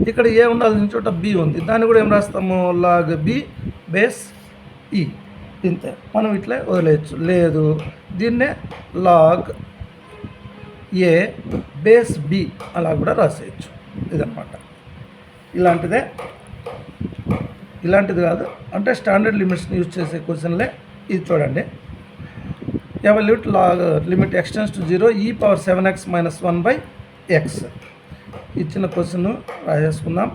ఇక్కడ ఏ ఉండాల్సిన చోట బి ఉంది, దాన్ని కూడా ఏం రాస్తాము? లాగ్ బి బేస్ ఈ. ఇంతే, మనం ఇట్లా వదిలేయచ్చు. లేదు, దీన్నే లాగ్ ఏ బేస్ బి అలా కూడా రాసేయచ్చు. ఇదన్నమాట. ఇలాంటిది కాదు, అంటే స్టాండర్డ్ లిమిట్స్ని యూజ్ చేసే క్వశ్చన్లే. ఇది చూడండి. Evaluate log limit x tends to 0 e power 7x minus 1/x. ఇచ్చిన క్వశ్చన్ రాసేసుకుందాం.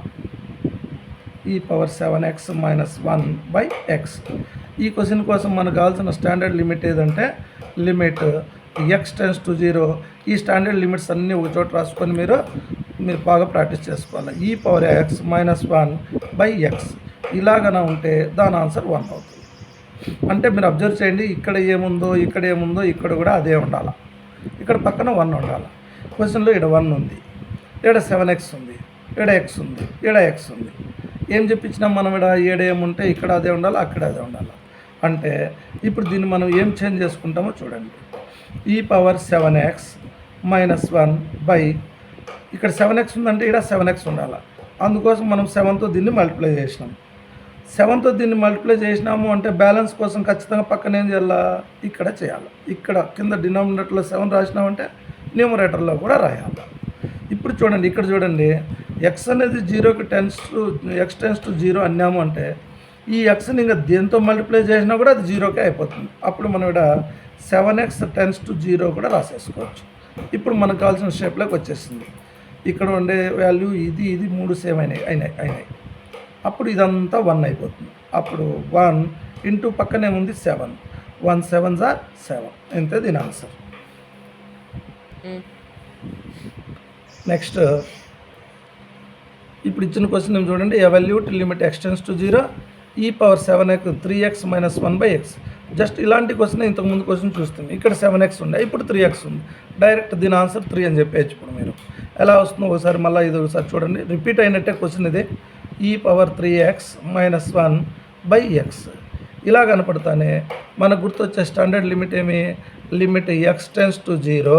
e power 7x minus 1/x. ఈ క్వశ్చన్ కోసం మనకు కావాల్సిన స్టాండర్డ్ లిమిట్ ఏదంటే లిమిట్ x టెన్స్ టు 0. ఈ స్టాండర్డ్ లిమిట్స్ అన్నీ ఒక చోట రాసుకొని మీరు బాగా ప్రాక్టీస్ చేసుకోవాలి. e power x minus 1/x ఇలాగన ఉంటే దాని ఆన్సర్ 1 అవుతుంది. అంటే మీరు అబ్జర్వ్ చేయండి, ఇక్కడ ఏముందో ఇక్కడ కూడా అదే ఉండాలి. ఇక్కడ పక్కన 1 ఉండాలి. క్వశ్చన్లో ఇక్కడ 1 ఉంది, ఇక్కడ 7x ఉంది, ఇక్కడ x ఉంది, ఇక్కడ x ఉంది. ఏం చెప్పించినాం మనం? ఇక్కడ ఏముంటే ఇక్కడ అదే ఉండాలి, అక్కడ అదే ఉండాలి. అంటే ఇప్పుడు దీన్ని మనం ఏం చేంజ్ చేసుకుంటామో చూడండి. e పవర్ 7x మైనస్ 1 ఇక్కడ 7x ఉందంటే ఇక్కడ 7x ఉండాలి. అందుకోసం మనం 7తో దీన్ని మల్టిప్లై చేసినాం. 7తో దీన్ని మల్టిప్లై చేసినాము అంటే బ్యాలెన్స్ కోసం ఖచ్చితంగా పక్కన ఏం చేయాలా? ఇక్కడ చేయాలి. ఇక్కడ కింద డినామినేటర్లో 7 రాసినామంటే న్యూమరేటర్లో కూడా రాయాలి. ఇప్పుడు చూడండి, ఇక్కడ చూడండి, ఎక్స్ అనేది 0కి x టెన్స్ టు 0 అన్నాము అంటే ఈ ఎక్స్ని ఇంకా దేంతో మల్టిప్లై చేసినా కూడా అది 0కే అయిపోతుంది. అప్పుడు మనం ఇక్కడ 7x టెన్స్ టు 0 కూడా రాసేసుకోవచ్చు. ఇప్పుడు మనకు కావాల్సిన షేప్లోకి వచ్చేసింది. ఇక్కడ ఉండే వాల్యూ ఇది 3 సేమ్ అయినాయి. అప్పుడు ఇదంతా 1 అయిపోతుంది. అప్పుడు 1 ఇంటూ పక్కనే ఉంది 7. 1 7s are 7. అంతే దీని ఆన్సర్. నెక్స్ట్ ఇప్పుడు ఇచ్చిన క్వశ్చన్ ఏం చూడండి. Evaluate limit x tends to 0 e power 7x 3x minus 1/x. Just ఇలాంటి క్వశ్చన్ ఇంతకుముందు క్వశ్చన్ చూస్తుంది. ఇక్కడ 7x ఉండే, ఇప్పుడు 3x ఉంది. డైరెక్ట్ దీని ఆన్సర్ 3 అని చెప్పేయచ్చు. ఇప్పుడు మీరు ఎలా వస్తుందో ఒకసారి మళ్ళీ ఇది ఒకసారి చూడండి. రిపీట్ అయినట్టే క్వశ్చన్ ఇది. e power 3x minus 1/x ఇలా కనపడతానే మనకు గుర్తొచ్చే స్టాండర్డ్ లిమిట్ ఏమి? Limit x tends to 0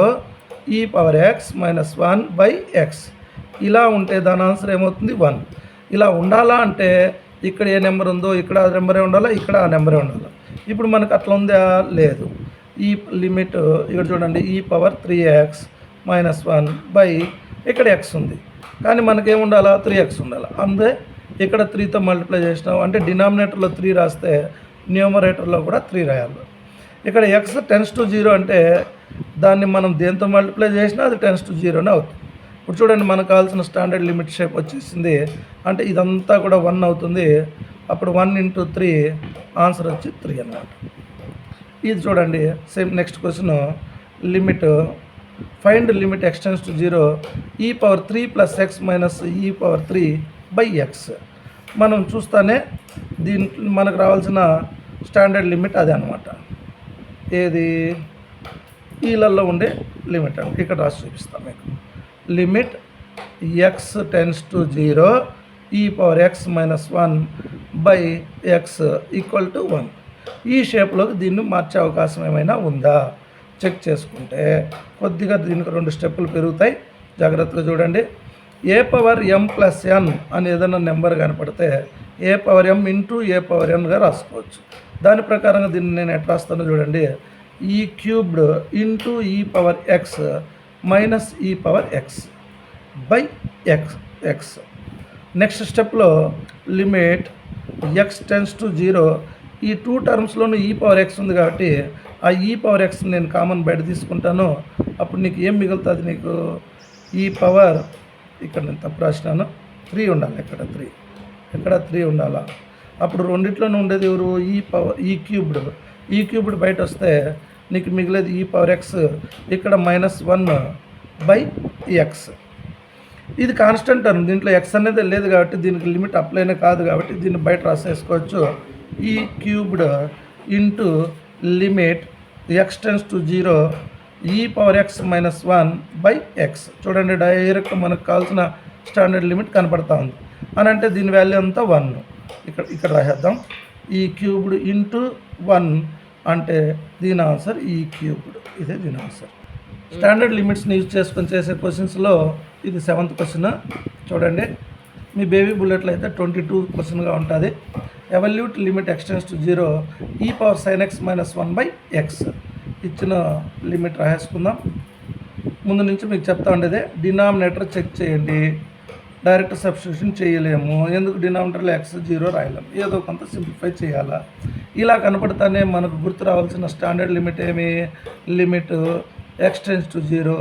e power x minus 1/x. ఇలా ఉంటే దాని ఆన్సర్ ఏమవుతుంది? 1. ఇలా ఉండాలా అంటే ఇక్కడ ఏ నెంబర్ ఉందో ఇక్కడ ఆ నెంబరే ఉండాలా, ఇక్కడ ఆ నెంబరే ఉండాలి. ఇప్పుడు మనకు అట్లా ఉందా? లేదు. ఈ లిమిట్ ఇక్కడ చూడండి, e పవర్ 3x మైనస్ 1 ఇక్కడ x ఉంది, కానీ మనకేం ఉండాలా? 3x ఉండాలి. అందే ఇక్కడ 3తో మల్టిప్లై చేసినాం అంటే డినామినేటర్లో 3 రాస్తే న్యూమరేటర్లో కూడా 3 రాయాలి. ఇక్కడ x టెన్స్ టు 0 అంటే దాన్ని మనం దేంతో మల్టిప్లై చేసినా అది టెన్స్ టు 0నే అవుతుంది. ఇప్పుడు చూడండి, మనకు కావాల్సిన స్టాండర్డ్ లిమిట్ షేప్ వచ్చేసింది. అంటే ఇదంతా కూడా 1 అవుతుంది. అప్పుడు 1 ఇంటూ 3 ఆన్సర్ వచ్చి 3 అన్నమాట. ఇది చూడండి same. Next question limit find limit x tends to 0 e power 3 plus x minus e power 3/x. మనం చూస్తానే దీంట్లో మనకు రావాల్సిన స్టాండర్డ్ లిమిట్ అదే అనమాట. ఏది? ఈలలో ఉండే లిమిట్ అంటే ఇక్కడ రాసి చూపిస్తాం మీకు. Limit x tends to 0 e power x minus 1/x equal to 1. ఈ షేప్లోకి దీన్ని మార్చే అవకాశం ఏమైనా ఉందా చెక్ చేసుకుంటే కొద్దిగా దీనికి 2 స్టెప్పులు పెరుగుతాయి. జాగ్రత్తగా చూడండి. ఏ పవర్ m ప్లస్ n అని ఏదైనా నెంబర్ కనపడితే ఏ పవర్ m ఇంటూ ఏ పవర్ nగా రాసుకోవచ్చు. దాని ప్రకారంగా దీన్ని నేను ఎట్లా రాస్తానో చూడండి. ఈ క్యూబ్డ్ ఇంటూ ఈ పవర్ x మైనస్ ఈ power x by x. Next స్టెప్లో లిమిట్ x టెన్స్ టు 0. ఈ 2 టర్మ్స్లోనూ ఈ పవర్ x ఉంది కాబట్టి ఆ ఈ పవర్ x నేను కామన్ బయట తీసుకుంటాను. అప్పుడు నీకు ఏం మిగులుతుంది? నీకు ఈ పవర్, ఇక్కడ నేను తప్పు రాసినాను, 3 ఉండాలి. ఇక్కడ 3 ఉండాలా? అప్పుడు రెండిట్లోనే ఉండేది ఎవరు? ఈ క్యూబ్డ్ బయట వస్తే నీకు మిగిలేదు ఈ పవర్ x. ఇక్కడ -1/x. ఇది కాన్స్టెంట్ టర్మ్, దీంట్లో x అనేది లేదు కాబట్టి దీనికి లిమిట్ అప్లైనే కాదు కాబట్టి దీన్ని బయట రాసేసుకోవచ్చు. ఈ cubed into limit x tends to 0 e power x minus 1 by X. చూడండి డైరెక్ట్ మనకు కావాల్సిన స్టాండర్డ్ లిమిట్ కనపడతా ఉంది అని అంటే దీని వాల్యూ అంతా 1. ఇక్కడ రాసేద్దాం. ఈ క్యూబ్డ్ ఇంటూ 1 అంటే దీని ఆన్సర్ ఈ క్యూబ్డ్. ఇదే దీని ఆన్సర్. స్టాండర్డ్ లిమిట్స్ని యూజ్ చేసుకొని చేసే క్వశ్చన్స్లో ఇది 7th క్వశ్చన్. చూడండి మీ బేబీ బుల్లెట్లో అయితే 22 క్వశ్చన్గా ఉంటుంది. Evolute limit x tends to 0 e power sign X minus 1 by X. ఇచ్చిన లిమిట్ రాసేసుకుందాం. ముందు నుంచి మీకు చెప్తా ఉండేదే డినామినేటర్ చెక్ చేయండి. డైరెక్ట్ సబ్స్టిట్యూషన్ చేయలేము, ఎందుకు డినామినేటర్లో ఎక్స్ 0 రాయలేము, ఏదో కొంత సింప్లిఫై చేయాలా. ఇలా కనపడతానే మనకు గుర్తు రావాల్సిన స్టాండర్డ్ లిమిట్ ఏమి, limit x tends to 0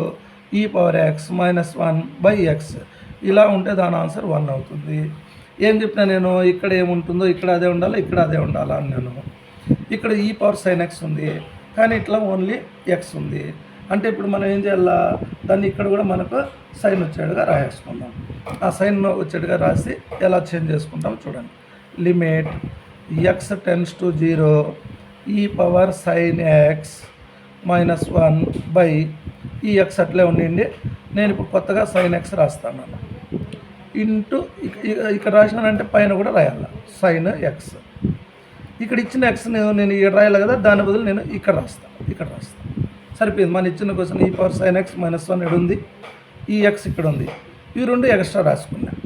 e power x minus 1 by x. ఇలా ఉంటే దాని ఆన్సర్ 1 అవుతుంది. ఏం చెప్పినా నేను ఇక్కడ ఏముంటుందో ఇక్కడ అదే ఉండాలా, ఇక్కడ అదే ఉండాలా అని నేను. ఇక్కడ ఈ పవర్ సైన్ ఎక్స్ ఉంది కానీ ఇట్లా ఓన్లీ ఎక్స్ ఉంది అంటే ఇప్పుడు మనం ఏం చేయాలా, దాన్ని ఇక్కడ కూడా మనకు సైన్ వచ్చేట్టుగా రాసేసుకుందాం. ఆ సైన్ వచ్చేట్టుగా రాసి ఎలా చేంజ్ చేసుకుంటాం చూడండి. లిమిట్ ఎక్స్ టెన్స్ టు 0 ఈ power sign X minus 1 by ఈ ఎక్స్ అట్లే ఉండండి. నేను ఇప్పుడు కొత్తగా సైన్ ఎక్స్ రాస్తాను. ఇంటూ ఇక్కడ రాసినానంటే పైన కూడా రాయాలి సైన్ ఎక్స్. ఇక్కడ ఇచ్చిన ఎక్స్ని నేను ఇక్కడ రాయాలి కదా, దాని బదులు నేను ఇక్కడ రాస్తాను. సరిపోయింది. మన ఇచ్చిన క్వశ్చన్ ఈ పవర్ సైన్ ఎక్స్ మైనస్ 1 ఇక్కడ ఉంది, ఈ ఎక్స్ ఇక్కడ ఉంది, ఈ రెండు ఎక్స్ట్రా రాసుకున్నాను.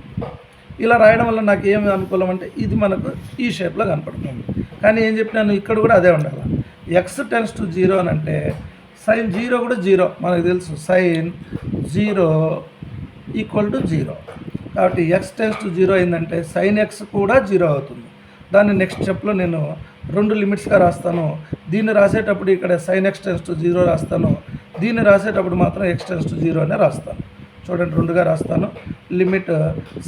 ఇలా రాయడం వల్ల నాకు ఏమి అనుకూలం అంటే ఇది మనకు ఈ షేప్లో కనపడుతుంది. కానీ ఏం చెప్పినాను ఇక్కడ కూడా అదే ఉండాలి. ఎక్స్ టెన్స్ టు 0 అని అంటే సైన్ 0 కూడా 0 మనకు తెలుసు. సైన్ 0 ఈక్వల్ టు 0 కాబట్టి ఎక్స్ టెన్స్ టు 0 అయిందంటే సైన్ ఎక్స్ కూడా 0 అవుతుంది. దాన్ని నెక్స్ట్ స్టెప్లో నేను 2 లిమిట్స్గా రాస్తాను. దీన్ని రాసేటప్పుడు ఇక్కడ సైన్ ఎక్స్ టెన్స్ టు 0 రాస్తాను, దీన్ని రాసేటప్పుడు మాత్రం ఎక్స్ టెన్స్ టు 0 అనే రాస్తాను. చూడండి 2గా రాస్తాను. Limit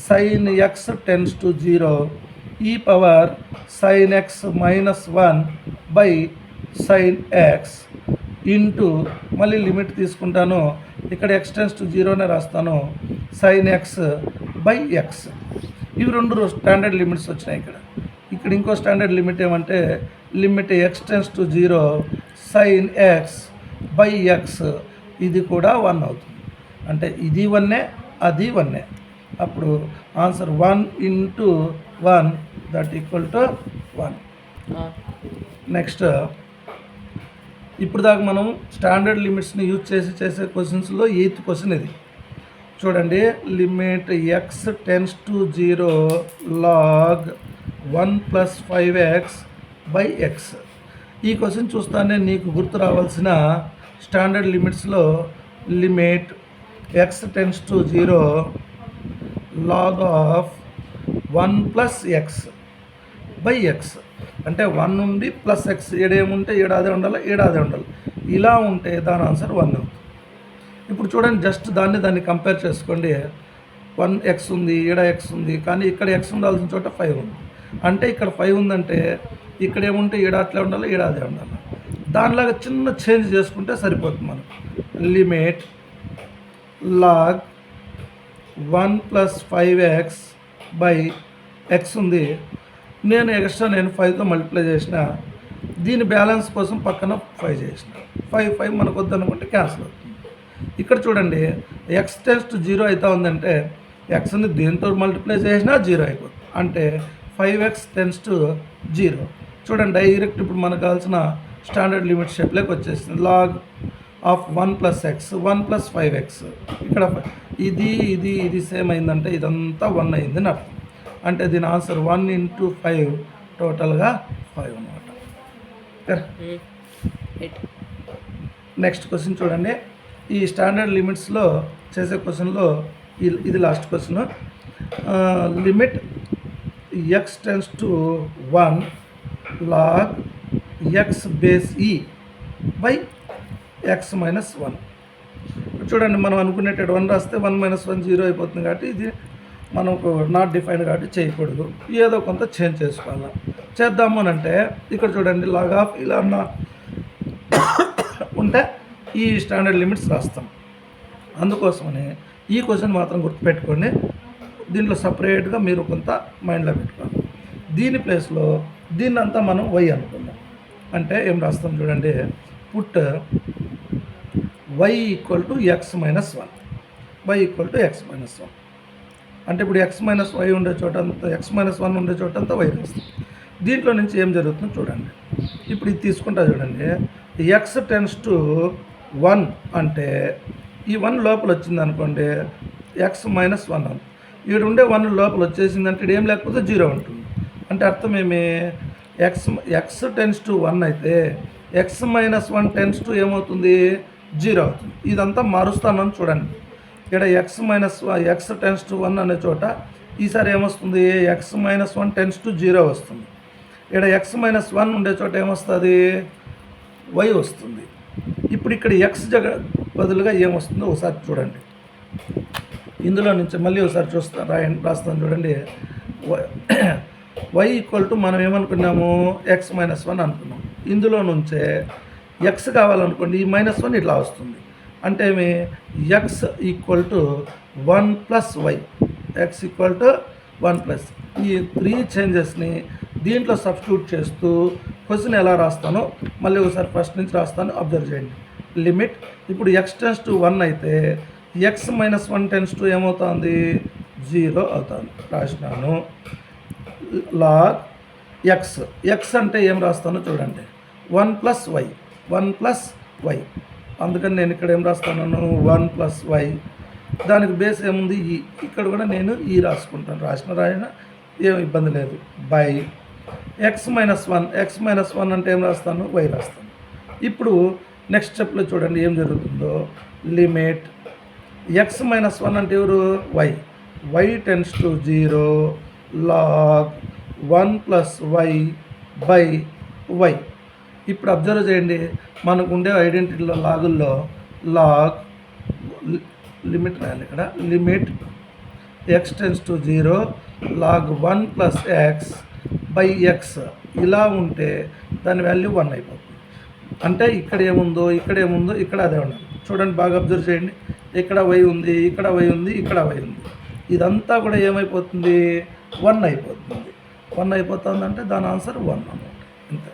sign X tends to 0 ఈ power sign X minus 1 by sine X into మళ్ళీ లిమిట్ తీసుకుంటాను, ఇక్కడ ఎక్స్ టెన్స్ టు 0 అనే రాస్తాను, సైన్ ఎక్స్ బై ఎక్స్. ఇవి 2 స్టాండర్డ్ లిమిట్స్ వచ్చినాయి. ఇక్కడ ఇంకో స్టాండర్డ్ లిమిట్ ఏమంటే limit x tends to 0 sign X by X. ఇది కూడా 1 అవుతుంది. అంటే ఇది 1 అది 1. అప్పుడు answer 1 into 1 that equal to 1. Next ఇప్పుడు దాకా మనం స్టాండర్డ్ లిమిట్స్ని యూజ్ చేసే క్వశ్చన్స్లో 8th క్వశ్చన్ ఇది. చూడండి limit x tends to 0 log 1 plus 5x by x. ఈ క్వశ్చన్ చూస్తానే నీకు గుర్తు రావాల్సిన స్టాండర్డ్ లిమిట్స్లో limit x tends to 0 log of 1 plus x by x. అంటే 1 నుండి ప్లస్ ఎక్స్ ఏడేముంటే ఏడాదే ఉండాలి, ఇలా ఉంటే దాని ఆన్సర్ 1 అవుతుంది. ఇప్పుడు చూడండి జస్ట్ దాన్ని కంపేర్ చేసుకోండి. 1x ఉంది, x ఉంది, కానీ ఇక్కడ x ఉండాల్సిన చోట 5 ఉంది. అంటే ఇక్కడ 5 ఉందంటే ఇక్కడ ఏముంటే అట్లే ఉండాలి, అదే ఉండాలి. దానిలాగా చిన్న చేంజ్ చేసుకుంటే సరిపోతుంది మనకు. Limit log 1 plus 5x by x ఉంది. నేను 5తో మల్టిప్లై చేసిన, దీని బ్యాలెన్స్ కోసం పక్కన 5 చేసిన. 5 మనకు వద్దనుకుంటే క్యాన్సిల్ అవుతుంది. ఇక్కడ చూడండి ఎక్స్ టెన్స్ టు 0 అవుతా ఉందంటే ఎక్స్ని దేంతో మల్టిప్లై చేసినా 0 అయిపోతుంది. అంటే 5x టెన్స్ టు 0. చూడండి డైరెక్ట్ ఇప్పుడు మనకు కావాల్సిన స్టాండర్డ్ లిమిట్ షేప్లోకి వచ్చేసింది. Log of 1 plus x 1 plus 5x. ఇక్కడ ఇది సేమ్ అయిందంటే ఇదంతా 1 అయిందని అర్థం. అంటే దీని ఆన్సర్ 1 ఇంటూ 5 టోటల్గా 5 అన్నమాట. నెక్స్ట్ క్వశ్చన్ చూడండి. ఈ స్టాండర్డ్ లిమిట్స్లో చేసే క్వశ్చన్లో ఇది last question. Limit x tends to 1 log x base e by x minus 1. చూడండి మనం అనుకునేటట్టు 1 రాస్తే 1 మైనస్ 1 0 అయిపోతుంది. కాబట్టి ఇది మనకు నాట్ డిఫైన్డ్ కాబట్టి చేయకూడదు, ఏదో కొంత చేంజ్ చేసుకోవాలి. చేద్దాము అని అంటే ఇక్కడ చూడండి లాగ్ ఆఫ్ ఇలా ఉంటే ఈ స్టాండర్డ్ లిమిట్స్ రాస్తాం. అందుకోసమని ఈ క్వశ్చన్ మాత్రం గుర్తుపెట్టుకోండి. దీంట్లో సపరేట్గా మీరు కొంత మైండ్లో పెట్టుకోండి. దీని ప్లేస్లో దీన్నంతా మనం వై అనుకుందాం. అంటే ఏం రాస్తాం చూడండి, put y equal to x minus one, y equal to x minus one. అంటే ఇప్పుడు ఎక్స్ మైనస్ వై ఉండే చోటంతా, ఎక్స్ మైనస్ వన్ ఉండే చోటంతా వై రాస్తాం. దీంట్లో నుంచి ఏం జరుగుతుందో చూడండి. ఇప్పుడు ఇది తీసుకుంటా చూడండి, ఎక్స్ టెన్స్ టు 1 అంటే ఈ 1 లోపల వచ్చింది అనుకోండి, ఎక్స్ మైనస్ 1 అని. ఇక్కడ ఉండే 1 లోపల వచ్చేసిందంటే ఇది ఏం లేకపోతే 0 ఉంటుంది. అంటే అర్థం ఏమి, ఎక్స్ టెన్స్ టు 1 అయితే ఎక్స్ మైనస్ 1 టెన్స్ టు ఏమవుతుంది, 0 అవుతుంది. ఇదంతా మారుస్తానని చూడండి. ఇక్కడ ఎక్స్ టెన్స్ టు 1 అనే చోట ఈసారి ఏమొస్తుంది, ఎక్స్ మైనస్ 1 టెన్స్ టు 0 వస్తుంది. ఇక్కడ ఎక్స్ మైనస్ 1 ఉండే చోట ఏమొస్తుంది, వై వస్తుంది. ఇప్పుడు ఇక్కడ ఎక్స్ బదులుగా ఏమొస్తుందో ఒకసారి చూడండి. ఇందులో నుంచి మళ్ళీ ఒకసారి రాస్తాను చూడండి. వై ఈక్వల్ టు మనం ఏమనుకున్నాము, ఎక్స్ మైనస్ 1 అనుకున్నాం. ఇందులో నుంచే ఎక్స్ కావాలనుకోండి, ఈ -1 ఇట్లా వస్తుంది. అంటే ఏమి, x equal to 1 plus y, x equal to 1 plus. ఈ 3 చేంజెస్ని దీంట్లో సబ్స్టిట్యూట్ చేస్తూ క్వశ్చన్ ఎలా రాస్తానో మళ్ళీ ఒకసారి ఫస్ట్ నుంచి రాస్తాను, అబ్జర్వ్ చేయండి. లిమిట్ ఇప్పుడు ఎక్స్ టెన్స్ టు 1 అయితే ఎక్స్ మైనస్ 1 టెన్స్ టు ఏమవుతుంది, 0 అవుతుంది. రాసినాను. లాగ్ ఎక్స్ అంటే ఏం రాస్తానో చూడండి, 1 ప్లస్ వై, 1 ప్లస్ వై. అందుకని నేను ఇక్కడ ఏం రాస్తాను, 1 ప్లస్ వై. దానికి బేస్ ఏముంది, ఈ. ఇక్కడ కూడా నేను ఈ రాసుకుంటాను, రాసిన ఏం ఇబ్బంది లేదు. బై ఎక్స్ మైనస్ 1 అంటే ఏం రాస్తాను, వై రాస్తాను. ఇప్పుడు నెక్స్ట్ స్టెప్లో చూడండి ఏం జరుగుతుందో. లిమిట్ ఎక్స్ మైనస్ 1 అంటే ఎవరు, y tends to 0 log 1 plus y by y. ఇప్పుడు అబ్జర్వ్ చేయండి, మనకు ఉండే ఐడెంటిటీలో లాగుల్లో లాగ్ లిమిట్ రాయాలి. ఇక్కడ limit x tends to 0 log 1 plus x by x ఇలా ఉంటే దాని వాల్యూ 1 అయిపోతుంది. అంటే ఇక్కడ ఏముందో ఇక్కడ అదే ఉండాలి. చూడండి, బాగా అబ్జర్వ్ చేయండి. ఇక్కడ వై ఉంది, ఇక్కడ వై ఉంది, ఇక్కడ వై ఉంది. ఇదంతా కూడా ఏమైపోతుంది, 1 అయిపోతుంది. 1 అయిపోతుంది అంటే దాని ఆన్సర్ 1 అన్నమాట. అంతే.